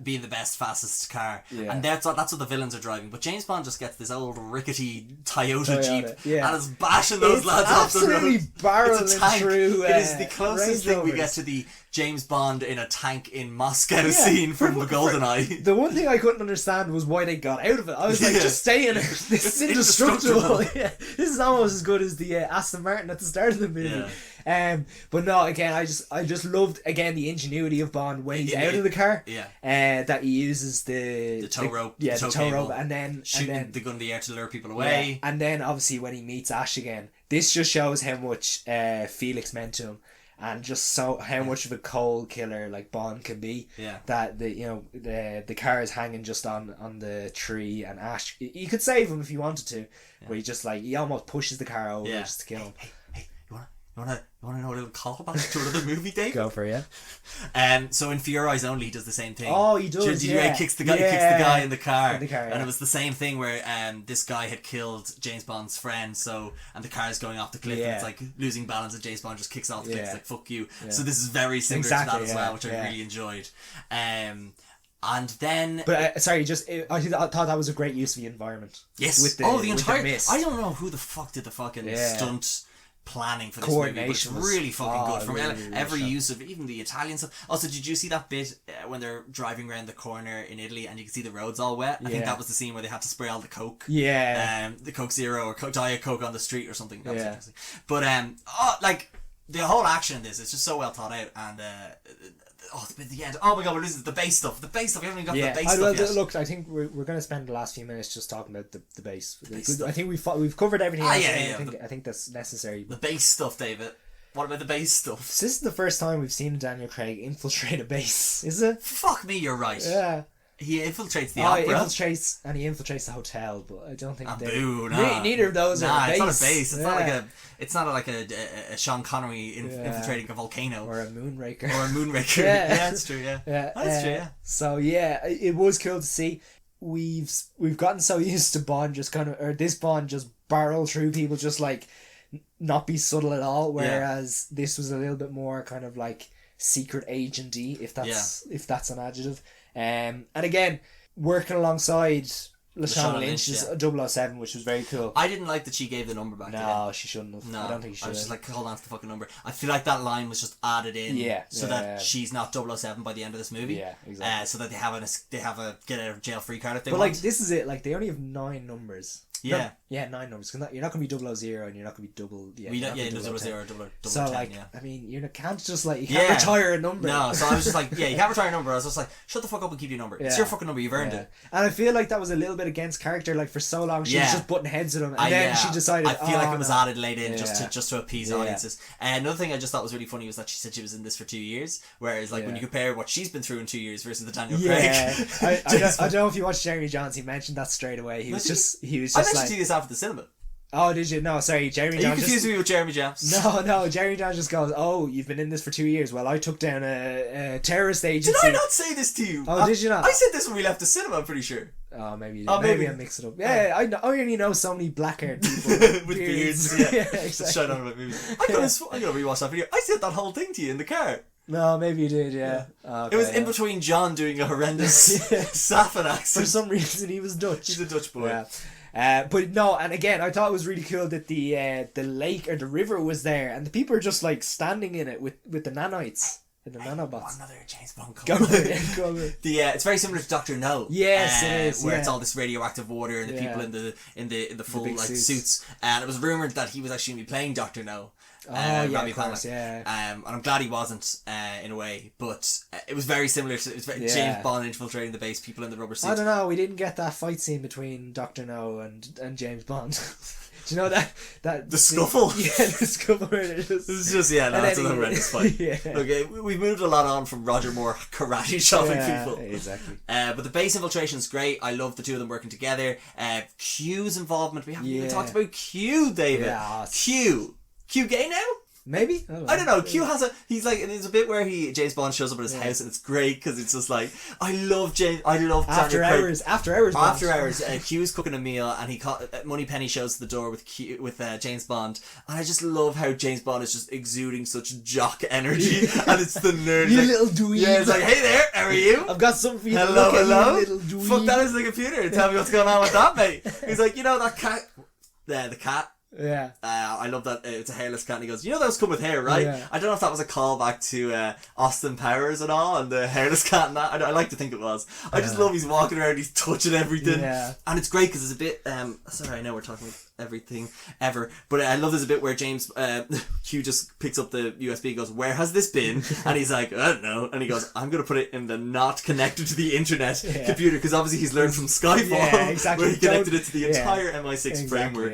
being the best, fastest car, and that's what the villains are driving. But James Bond just gets this old rickety Toyota Jeep and is bashing those lads off the road. Absolutely barreling through. It is the closest thing we get to the James Bond in a tank in Moscow scene from GoldenEye. The one thing I couldn't understand was why they got out of it. I was like, just stay in it. This is indestructible. This is almost as good as the Aston Martin at the start of the movie. But no, again, I just loved again the ingenuity of Bond when he's out of the car. That he uses the tow rope. The tow rope, and then shooting the gun in the air to lure people away. And then obviously when he meets Ash again, this just shows how much Felix meant to him. And just how much of a cold killer like Bond can be. That the car is hanging just on the tree, and Ash, you could save him if you wanted to, but he almost pushes the car over just to kill him. Hey, you wanna know a little callback to another movie, Dave? Go for it. So in For Your Eyes Only, he does the same thing. Oh, he does. He kicks the guy in the car, and it was the same thing where this guy had killed James Bond's friend, and the car is going off the cliff, and it's like losing balance, and James Bond just kicks off the cliff. It's like fuck you. So this is very similar to that as well, which I really enjoyed. And then, but I thought that was a great use of the environment. Yes. With the entire mist. I don't know who the fuck did the fucking stunt planning for this movie, but it's really fucking good from really every use of even the Italian stuff. Also, did you see that bit when they're driving around the corner in Italy and you can see the roads all wet? I think that was the scene where they had to spray all the Coke. The Coke Zero or Diet Coke on the street or something. That was interesting. But the whole action in this is just so well thought out, and the end. Oh my god, this is the base stuff. We haven't even got the base stuff yet. Look, I think we're going to spend the last few minutes just talking about the base. I think we've covered everything else. I think that's necessary. The base stuff, David. What about the base stuff? This is the first time we've seen Daniel Craig infiltrate a base, is it? Fuck me, you're right. Yeah. He infiltrates the He opera. infiltrates the hotel, but I don't think Neither of those are a base. It's not a base. It's not like a Sean Connery infiltrating a volcano or a moonraker. Yeah, that's true. Yeah, that's true. Yeah. So yeah, it was cool to see. We've gotten so used to Bond this Bond just barrel through people, just like not be subtle at all. Whereas this was a little bit more kind of like secret agenty, if that's an adjective. And again, working alongside Lashana Lynch's 007, which was very cool. I didn't like that she gave the number back. No, she shouldn't have. No, I don't think she should. I was just like, hold on to the fucking number. I feel like that line was just added in, so that she's not 007 by the end of this movie. Yeah, exactly. So that they have a get out of jail free card if they want. But like, this is it. Like, they only have 9 numbers. Yeah. 9 numbers. You're not going to be 000 and you're not going to be double. Yeah, 000, double. So 10, like, I mean, you can't just like, you can't retire a number. No, so I was just like, you can't retire a number. I was just like, shut the fuck up and keep your number. It's your fucking number. You've earned it. And I feel like that was a little bit against character. Like, for so long, she was just butting heads at him, and then she decided. I feel like it was added late in just to appease audiences. And another thing I just thought was really funny was that she said she was in this for 2 years, whereas like when you compare what she's been through in 2 years versus the Daniel Craig. I don't know if you watched Jeremy Johns. He mentioned that straight away. He was just I mentioned to you this after the cinema. Oh, did you? No, sorry, Jeremy Johns. You confused me with Jeremy Johns. No, Jeremy Johns just goes, "Oh, you've been in this for 2 years. Well, I took down a terrorist agency." Did I not say this to you? Oh, did you not? I said this when we left the cinema, I'm pretty sure. Oh, maybe you did. Maybe I mixed it up. Yeah, I only know so many black-haired people with beards. Yeah, exactly. Shut on about movies. I'm gonna rewatch that video. I said that whole thing to you in the car. No, maybe you did, yeah. Okay, it was in between John doing a horrendous Saffin accent. For some reason, he was Dutch. He's a Dutch boy. Yeah. But no, and again, I thought it was really cool that the lake or the river was there, and the people are just like standing in it with the nanites and the nanobots. Another James Bond go over. It's very similar to Dr. No. Yes, it is. Where it's all this radioactive water and the people in the full like suits, and it was rumored that he was actually going to be playing Dr. No. Of course, and I'm glad he wasn't in a way, but it was very similar to James Bond infiltrating the base, people in the rubber suits. I don't know, we didn't get that fight scene between Dr. No and James Bond. Do you know that the scuffle? Yeah, the scuffle. It's just that's a horrendous fight. Okay, we've moved a lot on from Roger Moore karate chopping people. Exactly. But the base infiltration is great. I love the two of them working together. Q's involvement. We haven't even talked about Q, David. Yeah. Q gay now? Maybe? I don't know. Q has there's a bit where James Bond shows up at his house and it's great because it's just like, I love After hours. Q's cooking a meal and Moneypenny shows to the door with James Bond, and I just love how James Bond is just exuding such jock energy and it's the nerd. You little dweeb. Yeah, it's like, hey there, how are you? I've got something for you. Hello. You little dweeb. Fuck, that is the computer. Tell me what's going on with that, mate. He's like, that cat. The cat. Yeah. I love that it's a hairless cat and he goes, those come with hair, right? Yeah. I don't know if that was a callback to Austin Powers and all and the hairless cat and that. I like to think it was. I just love he's walking around, he's touching everything. Yeah. And it's great because it's a bit sorry, I know we're talking about everything ever, but I love there's a bit where James Q just picks up the USB and goes, where has this been? And he's like, I don't know, and he goes, I'm gonna put it in the not connected to the internet computer, because obviously he's learned from Skyfall where he connected it to the entire MI6 framework.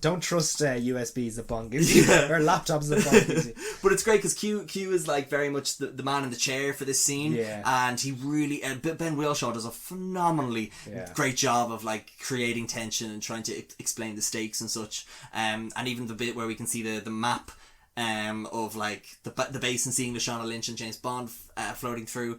Don't trust USBs that Bond gives you or laptops that Bond gives you. But it's great because Q is like very much the man in the chair for this scene, and he really Ben Wheelshaw does a phenomenally great job of like creating tension and trying to explain the stakes and such, and even the bit where we can see the map of like the base and seeing Lashana Lynch and James Bond floating through.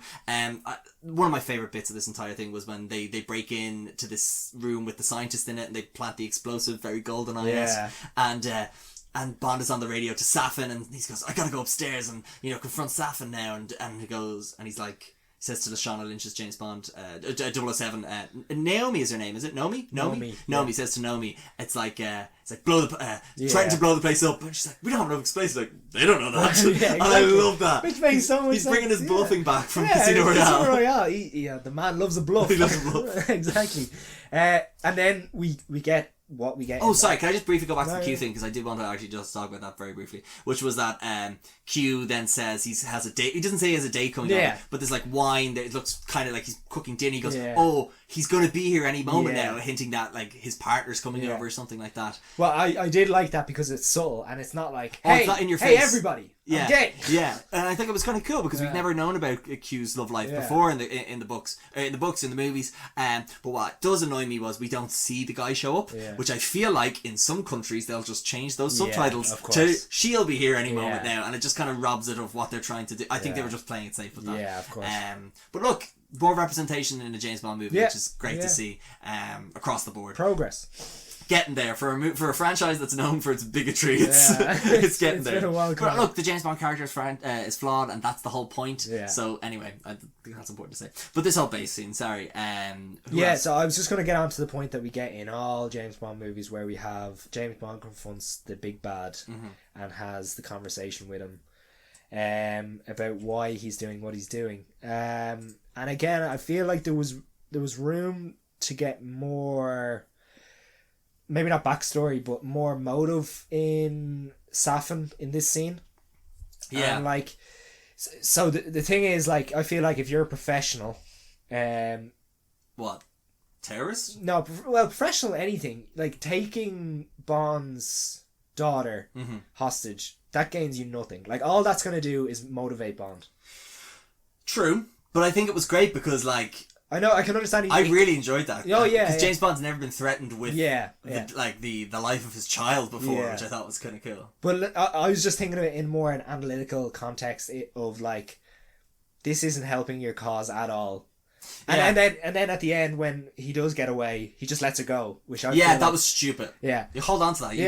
One of my favourite bits of this entire thing was when they break in to this room with the scientist in it and they plant the explosive, very golden eyes, and Bond is on the radio to Safin and he goes, I gotta go upstairs and confront Safin now, and he goes and he's like, says to Lashana Lynch's James Bond 007, Naomi is her name, is it? Nomi says to Nomi, it's like threaten to blow the place up, and she's like, we don't have enough explosives. Like, they don't know that. Exactly. And I love that, which makes so much he's sense. Bringing his bluffing back from Casino Royale. The man loves a bluff. He loves a bluff. Exactly. And then we get what we get. Oh, sorry, can I just briefly go back to the Q thing, because I did want to actually just talk about that very briefly, which was that Q then says he has a date. He doesn't say he has a date coming up, but there's like wine that it looks kind of like he's cooking dinner. He goes, oh, he's going to be here any moment now, hinting that like his partner's coming over or something like that. Well, I did like that because it's subtle and it's not like, it's not in your face. Hey everybody, Yeah, gay. yeah, and I think it was kind of cool because we've never known about Q's love life before in the books, in the movies. But what does annoy me was we don't see the guy show up, which I feel like in some countries they'll just change those subtitles to "she'll be here any moment now," and it just kind of robs it of what they're trying to do. I think they were just playing it safe with that. Yeah, of course. But look, more representation in a James Bond movie, which is great to see across the board. Progress. Getting there for a franchise that's known for its bigotry. It's getting there. Been a while but look, the James Bond character is flawed, and that's the whole point. Yeah. So anyway, I think that's important to say. But this whole base scene, sorry. Who else? So I was just going to get on to the point that we get in all James Bond movies where we have James Bond confronts the big bad and has the conversation with him about why he's doing what he's doing. And again, I feel like there was room to get more. Maybe not backstory, but more motive in Safin in this scene. Yeah. And like, so the thing is, like, I feel like if you're a professional, what? Terrorist? No, professional anything, like taking Bond's daughter hostage, that gains you nothing. Like, all that's going to do is motivate Bond. True, but I think it was great because, like, I know, I can understand. I really enjoyed that. Oh yeah, because James Bond's never been threatened with the life of his child before, which I thought was kind of cool. But I was just thinking of it in more an analytical context of like, this isn't helping your cause at all. And then at the end when he does get away, he just lets it go, which I feel that like, was stupid. Yeah, you hold on to that. You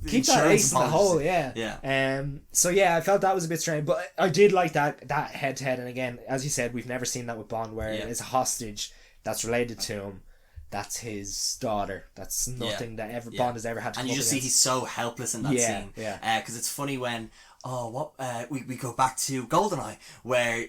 keep that ace in the hole. Yeah. So yeah, I felt that was a bit strange, but I did like that head to head. And again, as you said, we've never seen that with Bond, where it's a hostage that's related to him. That's his daughter. That's nothing that Bond has ever had to. And you just see he's so helpless in that scene. Yeah. Because it's funny when. We go back to GoldenEye where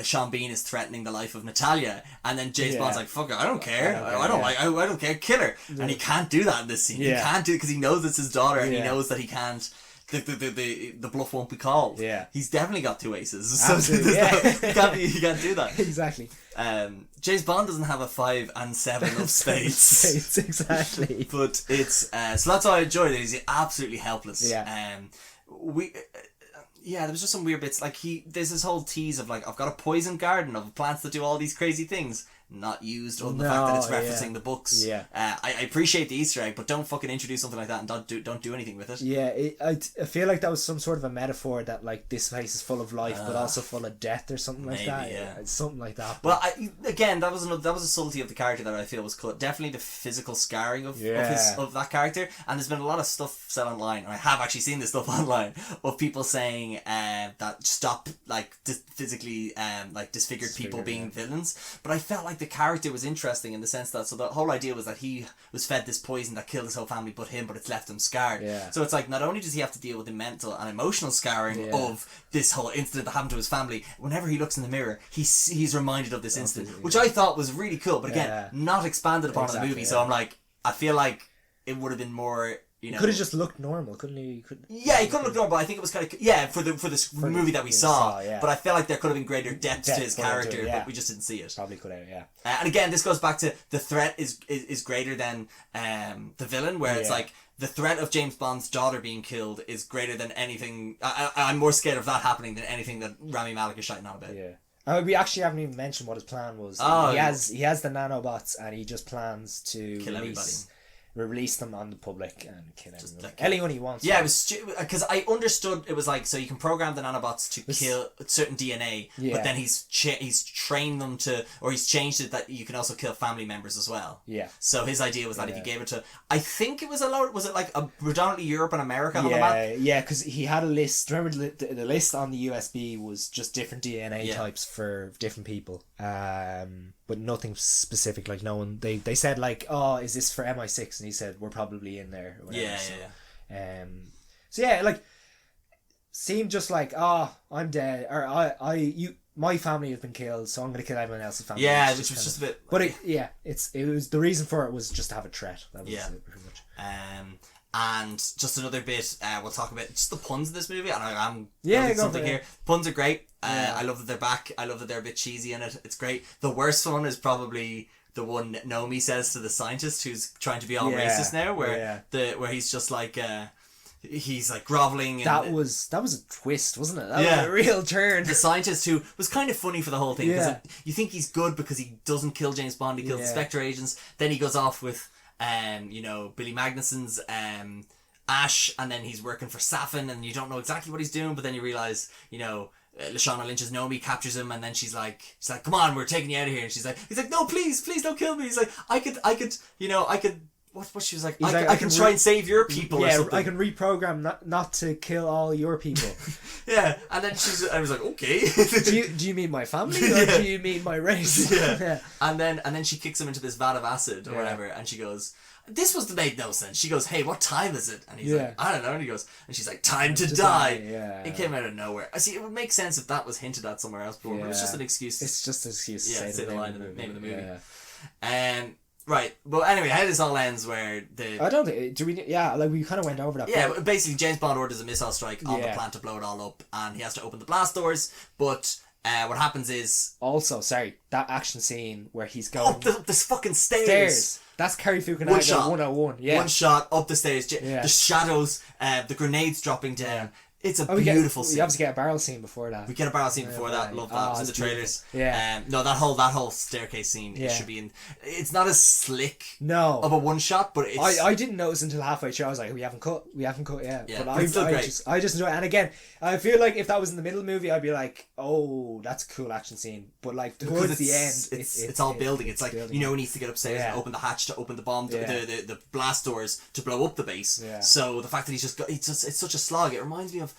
Sean Bean is threatening the life of Natalia, and then James Bond's like, "Fuck it, I don't care. I don't care. Kill her." And he can't do that in this scene. He can't do it because he knows it's his daughter, and he knows that he can't. The bluff won't be called. Yeah, he's definitely got two aces. Absolutely, He can't do that. Exactly. James Bond doesn't have a 5 and 7 of spades. Exactly. But it's so that's why I enjoyed it. He's absolutely helpless. Yeah. There was just some weird bits. Like there's this whole tease of like, I've got a poison garden of plants that do all these crazy things. Not used on the fact that it's referencing the books. Yeah. I appreciate the Easter egg, but don't fucking introduce something like that and don't do anything with it. Yeah, I feel like that was some sort of a metaphor that like this place is full of life, but also full of death or something like that. Yeah, it's something like that. Well, that was a subtlety of the character that I feel was cut. Definitely the physical scarring of that character, and there's been a lot of stuff said online, and I have actually seen this stuff online of people saying that stop like physically like disfigured people being villains, but I felt like the character was interesting in the sense that the whole idea was that he was fed this poison that killed his whole family but it's left him scarred. So it's like not only does he have to deal with the mental and emotional scarring of this whole incident that happened to his family, whenever he looks in the mirror he's reminded of this incident, which I thought was really cool, but again not expanded upon in the movie. So I'm like, I feel like it would have been more. He could have just looked normal, couldn't he? He could have looked normal, but I think it was kind of for the movie that we saw. But I felt like there could have been greater depth to his character, but we just didn't see it. Probably could have, and again, this goes back to the threat is greater than the villain, where it's like the threat of James Bond's daughter being killed is greater than anything. I'm more scared of that happening than anything that Rami Malek is shouting on about. Yeah. We actually haven't even mentioned what his plan was. He has the nanobots, and he just plans to kill everybody. Release them on the public and kill everyone. Like, anyone he wants. Yeah, it was because I understood it was like, so you can program the nanobots to kill certain DNA, but then he's trained them to, or he's changed it that you can also kill family members as well. Yeah. So his idea was that if you gave it to, I think it was was it like a predominantly Europe and America on the map? Yeah, because he had a list. Remember the list on the USB was just different DNA types for different people. But nothing specific. Like no one, they said like, oh, is this for MI6? And he said, we're probably in there. Or whatever. So yeah, like seemed just like, oh, I'm dead, or my family has been killed, so I'm gonna kill everyone else's family. Yeah, which was just a bit. But it was the reason for it was just to have a threat. That was it, pretty much. And just another bit, we'll talk about just the puns in this movie, and I'm something here. Puns are great. I love that they're back. I love that they're a bit cheesy in it. It's great. The worst one is probably the one Naomi says to the scientist who's trying to be all racist now, where he's just like he's like groveling. That was a twist, wasn't it? That was a real turn. The scientist who was kind of funny for the whole thing. Yeah. You think he's good because he doesn't kill James Bond, he kills the Spectre agents. Then he goes off with, Billy Magnuson's Ash, and then he's working for Safin, and you don't know exactly what he's doing, but then you realise, Lashana Lynch's Nomi captures him, and then she's like, come on, we're taking you out of here. And he's like, no, please don't kill me. He's like, I could, what she was like, I can try and save your people or something. I can reprogram not to kill all your people. Yeah, and then I was like, okay. do you mean my family or do you mean my race? Yeah. And then she kicks him into this vat of acid or whatever, and she goes, this made no sense. She goes, hey, what time is it? And he's like, I don't know. And he goes, and she's like, time to die. Yeah. It came out of nowhere. I see, it would make sense if that was hinted at somewhere else before, but it's just an excuse. It's just an excuse to say the line in the name of the movie. Yeah. Right, but anyway, how this all ends where I don't think... we kind of went over that. Yeah, basically James Bond orders a missile strike on the plant to blow it all up, and he has to open the blast doors, but what happens is... Also, sorry, that action scene where he's going... Up this fucking stairs. That's Kerry Fukunaga 101. Yeah. One shot, up the stairs, the shadows, the grenades dropping down. Yeah. It's a beautiful scene. We obviously get a barrel scene before that. We get a barrel scene before that. Love that. It was in the trailers. Beautiful. Yeah. No, that whole staircase scene. It should be in. It's not as slick. No. Of a one shot, but it's. I didn't notice until halfway through. I was like, we haven't cut yet. Yeah, but it's still great. I just enjoy it. And again, I feel like if that was in the middle of the movie, I'd be like, oh, that's a cool action scene. But like towards the end, it's all building. It's like building. He needs to get upstairs and open the hatch to open the bomb, the blast doors to blow up the base. Yeah. So the fact that it's such a slog. It reminds me of.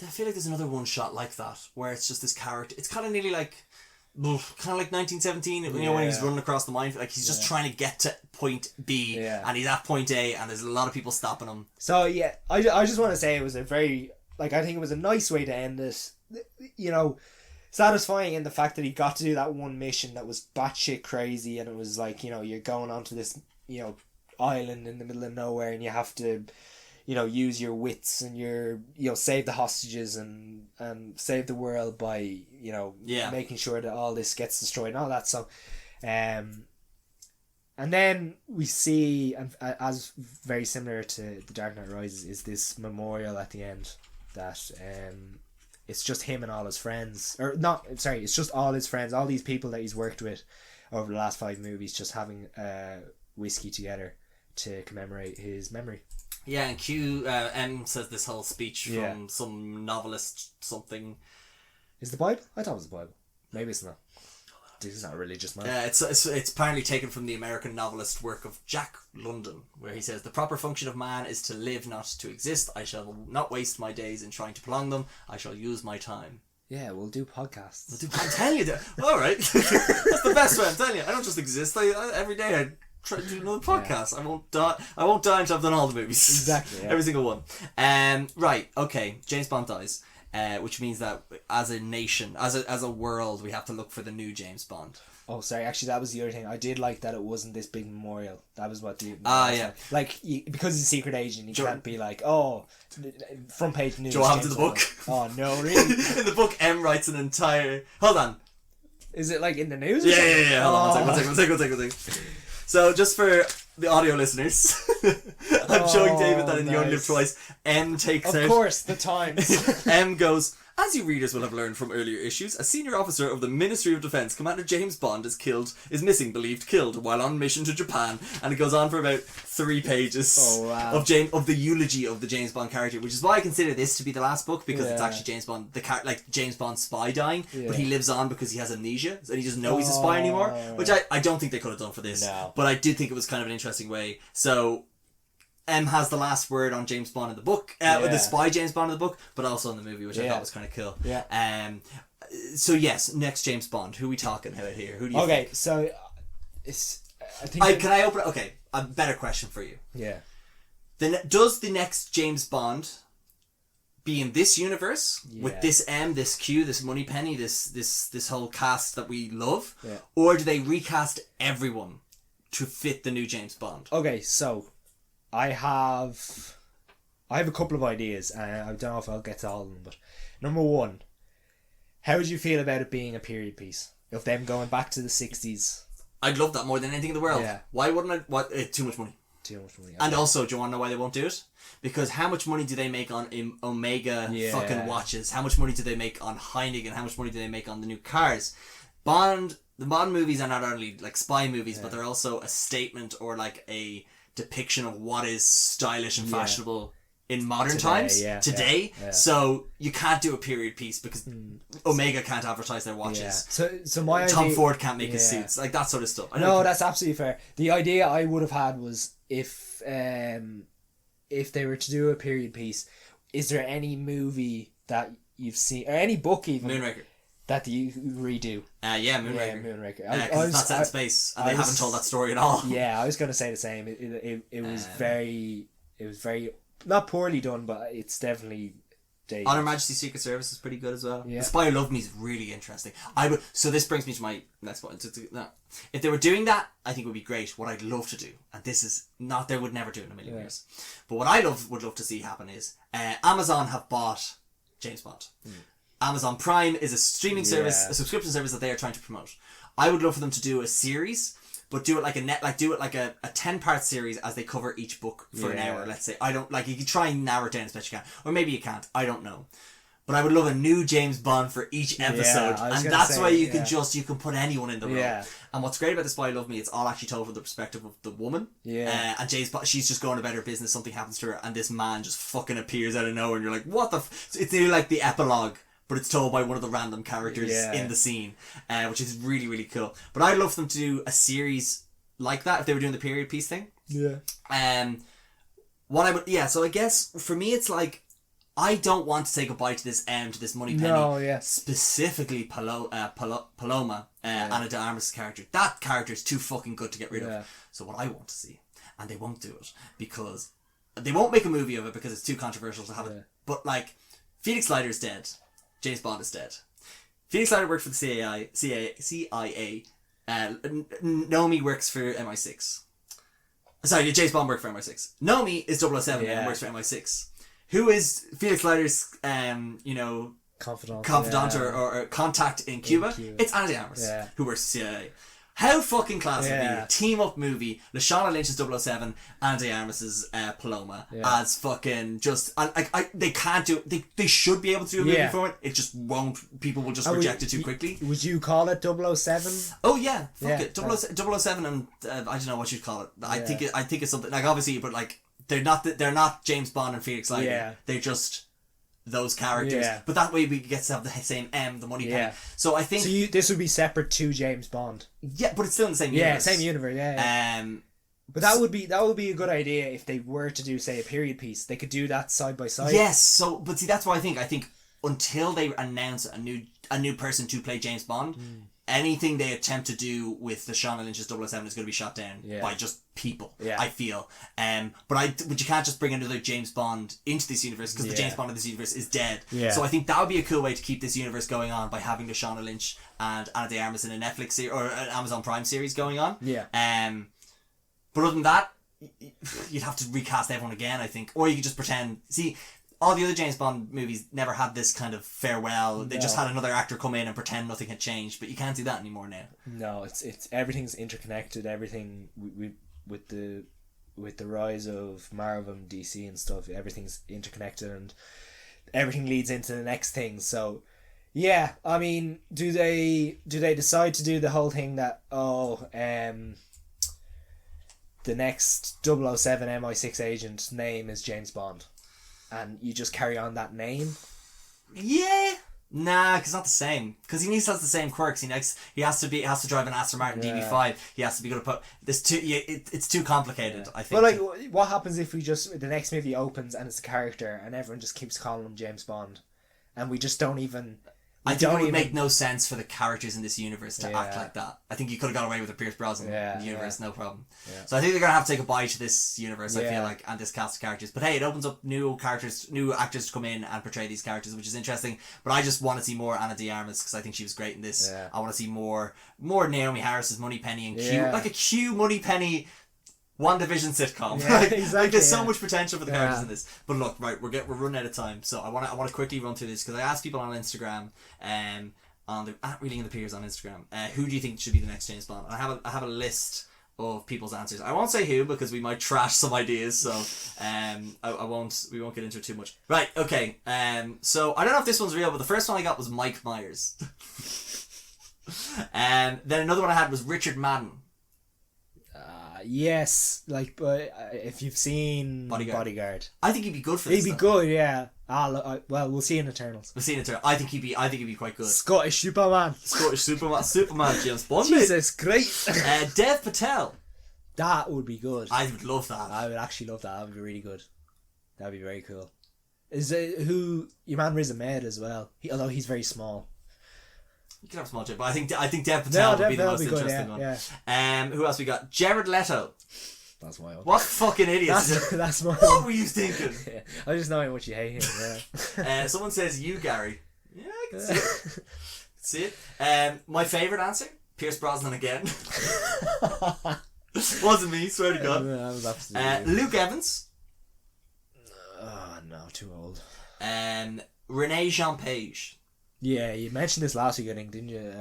I feel like there's another one shot like that where it's just this character. It's kind of nearly like 1917. When he's running across the minefield, like he's just trying to get to point B, and he's at point A, and there's a lot of people stopping him. So yeah, I just want to say it was a very I think it was a nice way to end this. Satisfying in the fact that he got to do that one mission that was batshit crazy, and it was like you're going onto this island in the middle of nowhere, and you have to. Use your wits and save the hostages and save the world by making sure that all this gets destroyed and all that. So, and then we see, and as very similar to The Dark Knight Rises, is this memorial at the end that it's just him and all his friends, it's just all his friends, all these people that he's worked with over the last 5 movies, just having whiskey together to commemorate his memory. Yeah, and M says this whole speech from some novelist something. Is the Bible? I thought it was the Bible. Maybe it's not. This is not a religious man. It's apparently taken from the American novelist work of Jack London, where he says, the proper function of man is to live, not to exist. I shall not waste my days in trying to prolong them. I shall use my time. Yeah, we'll do podcasts. I'm telling you that. All right. That's the best way. I'm telling you. I don't just exist. Every day I try to do another podcast. I won't die until I've done all the movies. Exactly. Yeah. Every single one. Right. Okay. James Bond dies, which means that as a nation, as a world, we have to look for the new James Bond. Oh, sorry. Actually, that was the other thing. I did like that it wasn't this big memorial. That was what the yeah. Like because he's a secret agent, he can't be like, oh, front page news. Do you want to the book? Oh no, really? In the book, M writes an entire. Hold on. Is it like in the news? Yeah. Hold on. One second. So, just for the audio listeners, I'm showing David that in You Only Live Twice, M takes out... Of course, the Times. M goes, as you readers will have learned from earlier issues, a senior officer of the Ministry of Defence, Commander James Bond, is missing, believed killed, while on mission to Japan. And it goes on for about 3 pages of the eulogy of the James Bond character, which is why I consider this to be the last book, because it's actually James Bond, James Bond's spy dying, but he lives on because he has amnesia, and he doesn't know he's a spy anymore, which I don't think they could have done for this, but I did think it was kind of an interesting way. So M has the last word on James Bond in the book, the spy James Bond in the book, but also in the movie, which I thought was kind of cool. Yeah. So yes, next James Bond. Who are we talking about here? Who do you think? So it's. I think. Can I open? Okay, a better question for you. Yeah. Then does the next James Bond be in this universe with this M, this Q, this Moneypenny, this whole cast that we love, or do they recast everyone to fit the new James Bond? Okay, so. I have a couple of ideas, and I don't know if I'll get to all of them, but number one, how would you feel about it being a period piece? Of them going back to the 60s? I'd love that more than anything in the world. Yeah. Why wouldn't I? Too much money. too much money. And also, do you want to know why they won't do it? Because how much money do they make on Omega fucking watches? How much money do they make on Heineken? How much money do they make on the new cars? The Bond movies are not only like spy movies, but they're also a statement or like a depiction of what is stylish and fashionable in modern times today. So you can't do a period piece because Omega can't advertise their watches. So my Tom idea, Ford can't make his suits, like that sort of stuff. No, that's absolutely fair. The idea I would have had was if they were to do a period piece, is there any movie that you've seen or any book even Moonraker that you redo? Moonraker. Moonraker. It's not set in space, and they haven't told that story at all. Yeah, I was going to say the same. It was very not poorly done, but it's definitely dated. On Her Majesty's Secret Service is pretty good as well. Yeah. The Spy Who Loved Me is really interesting. So this brings me to my next point. If they were doing that, I think it would be great. What I'd love to do, and this is not, they would never do it in a million years, but what I would love to see happen is Amazon have bought James Bond. Amazon Prime is a streaming service, a subscription service that they are trying to promote. I would love for them to do a series, but do it like a 10-part series as they cover each book for an hour, let's say. I don't, like, you can try and narrow it down as best you can. Or maybe you can't, I don't know. But I would love a new James Bond for each episode. And that's why you can put anyone in the role. And what's great about The Spy Who Loved Me, it's all actually told from the perspective of the woman. And James Bond, she's just going about her business, something happens to her, and this man just fucking appears out of nowhere, and you're like, what the it's nearly like the epilogue, but it's told by one of the random characters in the scene, which is really, really cool. But I'd love for them to do a series like that if they were doing the period piece thing. So I guess for me it's like, I don't want to say goodbye to this money penny. Specifically Paloma, Ana de Armas' character. That character is too fucking good to get rid of. So what I want to see, and they won't do it because they won't make a movie of it because it's too controversial to have it. But like, Felix Leiter's dead. James Bond is dead. Felix Leiter worked for the CIA. Nomi works for MI6. Sorry, James Bond worked for MI6. Nomi is 007 and works for MI6. Who is Felix Leiter's, confidant or contact in Cuba? It's Ana de Armas, who works for CIA. How fucking class would it be a team-up movie, Lashana Lynch's 007, Ana de Armas's Paloma, as fucking just... they can't do... They should be able to do a movie for it. It just won't... People will just reject it too quickly. Would you call it 007? Oh, yeah. Fuck it. 007 and... I don't know what you'd call it. I think it's something... Like, obviously, but like... They're not James Bond and Felix Leiter. They're just... those characters, but that way we get to have the same the money penny. So I think this would be separate to James Bond. Yeah, but it's still in the same universe. Same universe. But that would be a good idea if they were to do, say, a period piece. They could do that side by side. Yes. So, but see, that's what I think until they announce a new person to play James Bond, anything they attempt to do with the Lashana Lynch's 007 is going to be shot down by just people. I feel. But you can't just bring another James Bond into this universe because the James Bond of this universe is dead. So I think that would be a cool way to keep this universe going on by having Lashana Lynch and Ana de Armas in a Netflix series or an Amazon Prime series going on. But other than that, you'd have to recast everyone again, I think, or you could just pretend. See, all the other James Bond movies never had this kind of farewell. They just had another actor come in and pretend nothing had changed. But you can't do that anymore now. No, it's everything's interconnected. Everything with the rise of Marvel and DC and stuff, everything's interconnected and everything leads into the next thing. So yeah, I mean, do they decide to do the whole thing that the next 007 MI6 agent's name is James Bond, and you just carry on that name? Yeah. Nah, because not the same. Because he needs to have the same quirks. He has to drive an Aston Martin DB5. He has to be good at put this too. It's too complicated. I think. Well, like, what happens if the next movie opens and it's a character and everyone just keeps calling him James Bond, and we just don't even. I think it would make no sense for the characters in this universe to act like that. I think you could have got away with a Pierce Brosnan in the universe, no problem. So I think they're going to have to say goodbye to this universe, I feel like, and this cast of characters. But hey, it opens up new characters, new actors to come in and portray these characters, which is interesting. But I just want to see more Ana de Armas because I think she was great in this. I want to see more Naomi Harris's Moneypenny and Q, like a Q Moneypenny WandaVision sitcom. Like there's so much potential for the characters in this. But look, right, we're running out of time, so I want to quickly run through this because I asked people on Instagram, on the @reading the peers on Instagram, who do you think should be the next James Bond? And I have a list of people's answers. I won't say who because we might trash some ideas, so we won't get into it too much. Right, okay. So I don't know if this one's real, but the first one I got was Mike Myers. Then another one I had was Richard Madden. Yes, like if you've seen Bodyguard, I think he'd be good for this. He'd be good, yeah. Well, we'll see in Eternals. We'll see in Eternals. I think he'd be quite good. Scottish Superman, James Bond. Jesus Christ. Dev Patel. That would be good. I would love that. I would actually love that. That would be really good. That'd be very cool. Is it who your man Riz Ahmed as well? Although he's very small. You can have a small chip, but I think Dev Patel would be the most interesting good, one. Yeah. Who else we got? Jared Leto. That's wild. What fucking idiot! That's my. What were you thinking? Yeah. I just know how much you hate him. Yeah. Someone says you, Gary. Yeah, I can see it. My favourite answer: Pierce Brosnan again. Wasn't me, swear to God. That was absolutely Luke Evans. Oh no, too old. Renee Jean Page. Yeah, you mentioned this last week, I think, didn't you?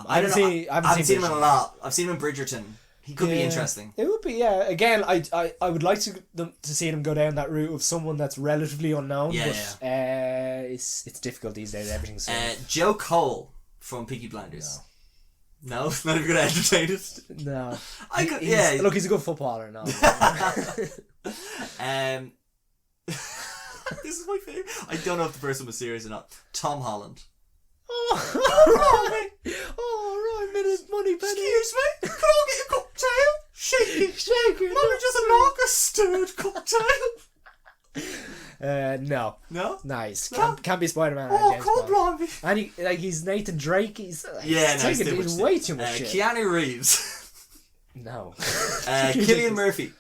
I haven't seen him in a lot. I've seen him in Bridgerton. He could be interesting. It would be, yeah. Again, I would like to see him go down that route of someone that's relatively unknown. Yeah, but, it's difficult these days. Everything's so... Joe Cole from Peaky Blinders. No, not even gonna entertain it. No, Look, he's a good footballer now. This is my favourite. I don't know if the person was serious or not. Tom Holland. Oh, right, minute money penny. Excuse me, can I get a cocktail? Shake it. Maybe just a lager stirred cocktail. No. No? Nice. Can't be Spider-Man. Oh, James Bond. And he's Nathan Drake. He's he's way too much shit. Keanu Reeves. No. Cillian Murphy.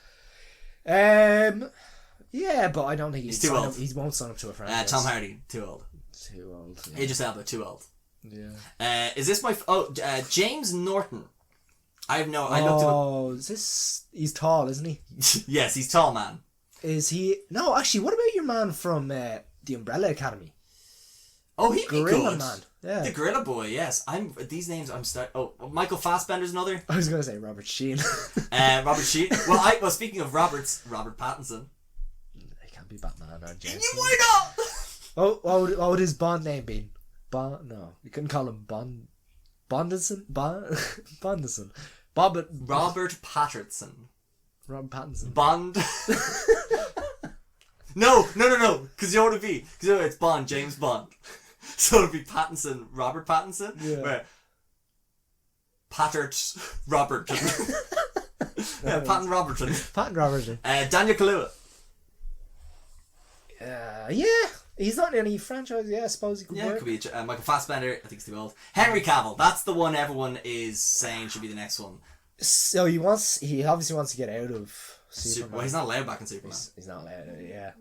Yeah, but I don't think he's too old. He won't sign up to a franchise. Tom Hardy, too old. Too old. Yeah. Idris Elba, too old. Yeah. Is this my... James Norton. I have no... He's tall, isn't he? Yes, he's tall, man. Is he... No, actually, what about your man from the Umbrella Academy? Oh, he'd be Gorilla good. Man. Yeah. The Gorilla Boy, yes. Michael Fassbender's another. I was going to say Robert Sheen. Robert Sheen. Well, speaking of Robert Pattinson. He can't be Batman or James. Why not? Oh, what would his Bond name be? No, you couldn't call him Bondison. Bondison. Robert Pattinson. Robert Pattinson. Bond. No. Because you know what it'd be? Because it's Bond, James Bond. So it'd be Pattinson, Robert Pattinson. Yeah. Where Robertson. Yeah, Patton Robertson. Daniel Kaluuya. Yeah. He's not in any franchise. Yeah, I suppose he could work. Could be Michael Fassbender. I think he's too old. Henry Cavill. That's the one everyone is saying should be the next one. So he obviously wants to get out of Superman. Well, he's not allowed back in Superman. He's not allowed. Yeah.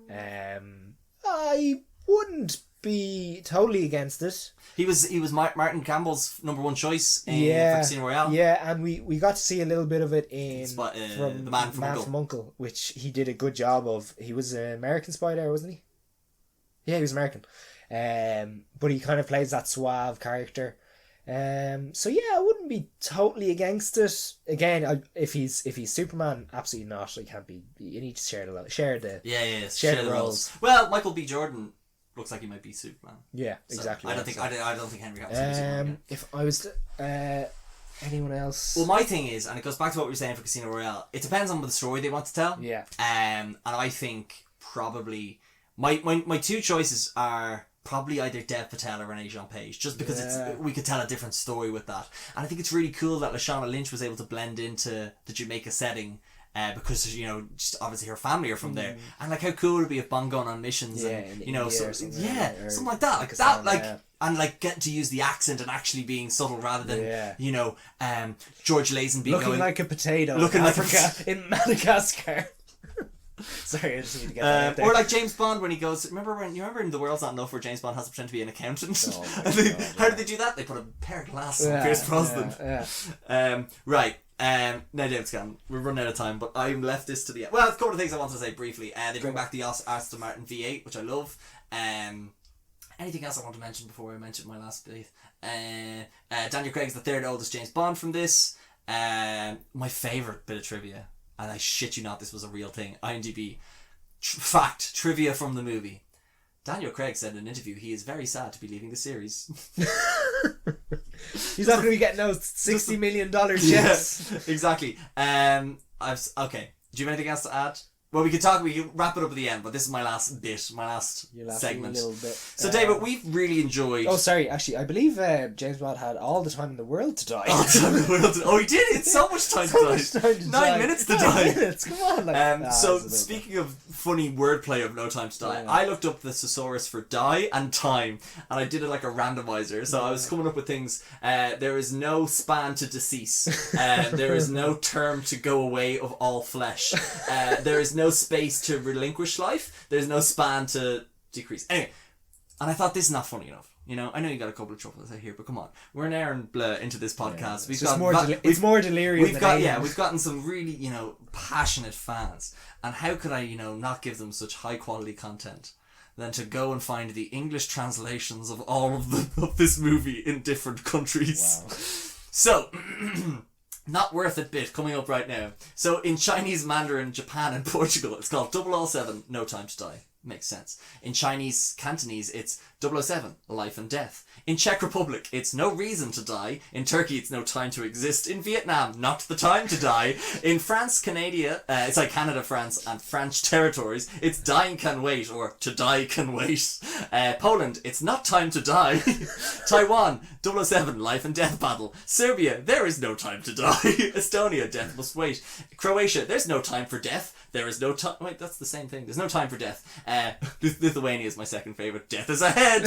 I wouldn't be totally against it. He was Martin Campbell's number one choice for Casino Royale. Yeah, and we got to see a little bit of it from The Man from Uncle, which he did a good job of. He was an American spy there, wasn't he? Yeah, he was American. But he kind of plays that suave character. So yeah, I wouldn't be totally against it. Again, if he's Superman, absolutely not. He can't be. You need to share the roles. Well, Michael B. Jordan looks like he might be Superman. Yeah, exactly. I don't think Henry Cavill is Superman. If I was to, anyone else? Well, my thing is, and it goes back to what we were saying for Casino Royale. It depends on the story they want to tell. Yeah. And I think probably my two choices are probably either Dev Patel or Renee Jean Page, just because we could tell a different story with that. And I think it's really cool that Lashana Lynch was able to blend into the Jamaica setting. Because just obviously her family are from there, and how cool would it be if Bond going on missions and something like that, and getting to use the accent and actually being subtle rather than George Lazenby looking like a potato, in Madagascar. Sorry, I just need to get that out there. Or like James Bond when he goes. Remember in The World's Not Enough where James Bond has to pretend to be an accountant? How did they do that? They put a pair of glasses on Pierce Brosnan. Right. Now David Scan, we're running out of time, but I'm left this to the end. Well, a couple of things I wanted to say briefly. They bring back the Aston Martin V8, which I love. Anything else I want to mention before I mention my last bit? Daniel Craig's the third oldest James Bond from this. My favourite bit of trivia, and I shit you not, this was a real thing. IMDb trivia from the movie. Daniel Craig said in an interview he is very sad to be leaving the series. He's not going to be getting those $60 million checks. Yeah, exactly. Okay. Do you have anything else to add? Well, we can wrap it up at the end, but this is my last bit, segment. Little bit. So, David, we've really enjoyed... Oh, sorry, actually, I believe James Bond had all the time in the world to die. Oh, he did? It's so much time to die. 9 minutes to die. 9 minutes, come on. So, speaking of funny wordplay of No Time to Die, I looked up the thesaurus for die and time, and I did it like a randomizer. So I was coming up with things. There is no span to decease. There is no term to go away of all flesh. There is no space to relinquish life. There's no span to decrease. Anyway, and I thought this is not funny enough. You know, I know you got a couple of truffles out here, but come on, we're an hour and blah into this podcast. It's more delirious. We've gotten some really passionate fans, and how could I not give them such high quality content than to go and find the English translations of all of this movie in different countries. Wow. So. Not worth it bit coming up right now. So in Chinese, Mandarin, Japan and Portugal, it's called 007, No Time to Die. Makes sense. In Chinese Cantonese, it's 007, Life and Death. In Czech Republic, it's No Reason to Die. In Turkey, it's No Time to Exist. In Vietnam, Not the Time to Die. In France, it's like Canada, France and French territories, it's Dying Can Wait, or To Die Can Wait. Poland, it's Not Time to Die. Taiwan, 007, Life and Death Battle. Serbia, There is no time to die. Estonia, Death must wait. Croatia, There's no time for death. There is no time... Wait, that's the same thing. There's no time for death. Lithuania is my second favourite. Death is ahead.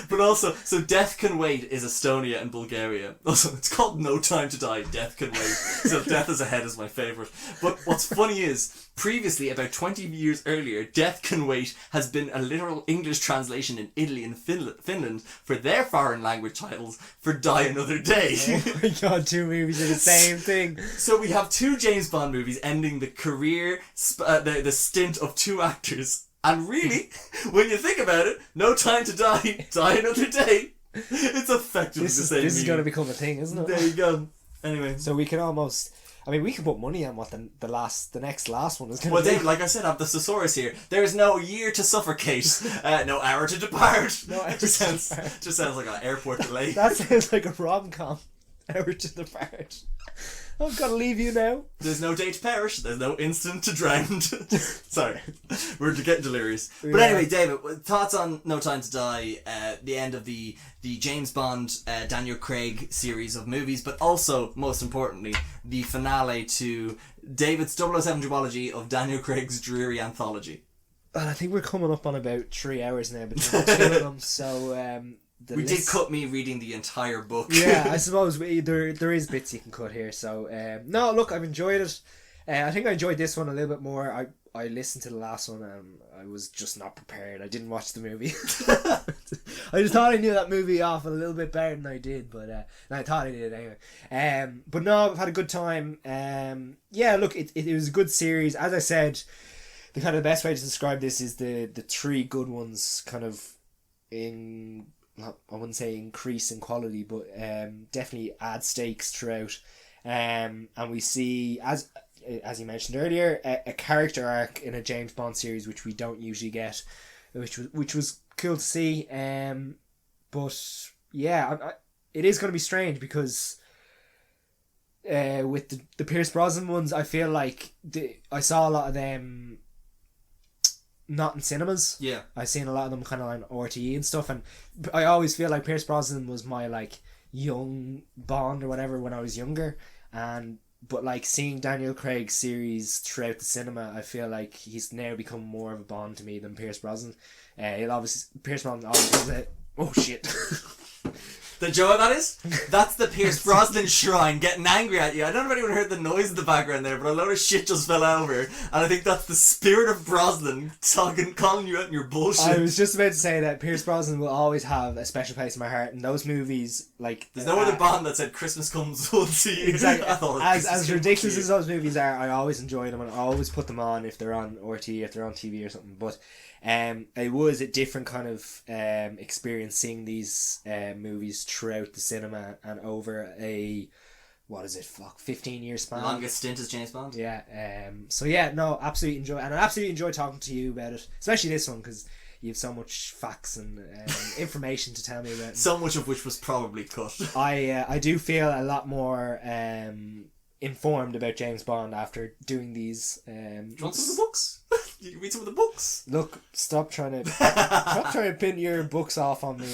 but also, so Death Can Wait is Estonia and Bulgaria. Also, it's called No Time to Die, Death Can Wait. So Death is Ahead is my favourite. But what's funny is, previously, about 20 years earlier, Death Can Wait has been a literal English translation in Italy and Finland for their foreign language titles for Die Another Day. Oh my god, 2 movies are the same thing. So we have 2 James Bond movies ending the career, the stint of 2 actors. And really, when you think about it, No Time to Die, Die Another Day, it's effectively the same This is going to become a thing, isn't it? There you go. Anyway. So we can almost... I mean, we can put money on what the next last one is going to be. Well, Dave, like I said, I have the thesaurus here. There is no year to suffocate, no hour to depart. No hour to depart. Just sounds like an airport delay. That sounds like a rom-com. Hour to depart. I've got to leave you now. There's no day to perish. There's no instant to drown. Sorry, we're getting delirious. Yeah. But anyway, David, thoughts on No Time to Die? The end of the James Bond, Daniel Craig series of movies, but also, most importantly, the finale to David's 007 duology of Daniel Craig's Dreary Anthology. And I think we're coming up on about 3 hours now between the 2 of them. So did cut me reading the entire book. Yeah, I suppose there is bits you can cut here. So no, look, I've enjoyed it. I think I enjoyed this one a little bit more. I listened to the last one and I was just not prepared. I didn't watch the movie. I just thought I knew that movie off a little bit better than I did, but I thought I did anyway. But no, I've had a good time. Yeah, look, it was a good series. As I said, the kind of the best way to describe this is the 3 good ones kind of in... I wouldn't say increase in quality, but definitely add stakes throughout. And we see, as you mentioned earlier, a character arc in a James Bond series, which we don't usually get, which was cool to see. But yeah, it is going to be strange because with the Pierce Brosnan ones, I feel like I saw a lot of them not in cinemas. Yeah. I've seen a lot of them kind of on RTE and stuff, and I always feel like Pierce Brosnan was my like young Bond or whatever when I was younger, but like seeing Daniel Craig's series throughout the cinema, I feel like he's now become more of a Bond to me than Pierce Brosnan. Pierce Brosnan always does it. Oh shit. The Joe that is? That's the Pierce Brosnan shrine getting angry at you. I don't know if anyone heard the noise in the background there, but a load of shit just fell over. And I think that's the spirit of Brosnan calling you out in your bullshit. I was just about to say that Pierce Brosnan will always have a special place in my heart. And those movies, like... There's no other Bond that said Christmas comes once a year. Exactly. As ridiculous as those movies are, I always enjoy them and I always put them on if they're on RT, if they're on TV or something. But it was a different kind of experience seeing these movies used throughout the cinema and over a 15-year span. Longest stint as James Bond. Yeah. So yeah, no, absolutely enjoy, and I absolutely enjoy talking to you about it, especially this one because you have so much facts and information to tell me about. So much of which was probably cut. I do feel a lot more informed about James Bond after doing these. Do you want some of the books? You can read some of the books. Look, stop trying to pin your books off on me.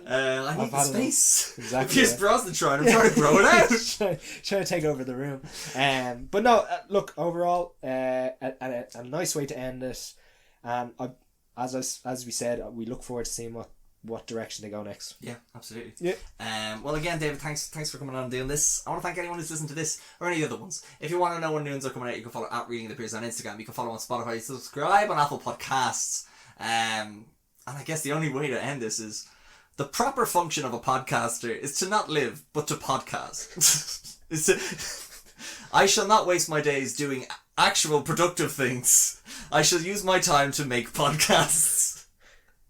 I need the space. Exactly. Pierce Brosnan trying. I'm trying to grow it out. trying to take over the room. But no, look, overall, a nice way to end it. And as we said, we look forward to seeing what direction they go next. Yeah, absolutely. Yeah. Well, again, David, thanks for coming on and doing this. I want to thank anyone who's listened to this or any other ones. If you want to know when new ones are coming out, you can follow @ReadingThePeers on Instagram. You can follow on Spotify. Subscribe on Apple Podcasts. And I guess the only way to end this is the proper function of a podcaster is to not live, but to podcast. I shall not waste my days doing actual productive things. I shall use my time to make podcasts.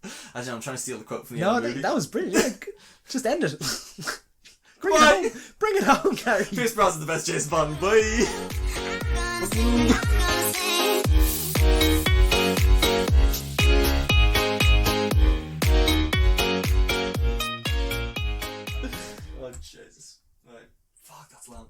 I don't know, I'm trying to steal the quote from the other movie. That was brilliant. Yeah, just end it. Bring it home, Gary. Pierce Brosnan, the best James Bond. Bye. Oh Jesus! Right, fuck, that's long.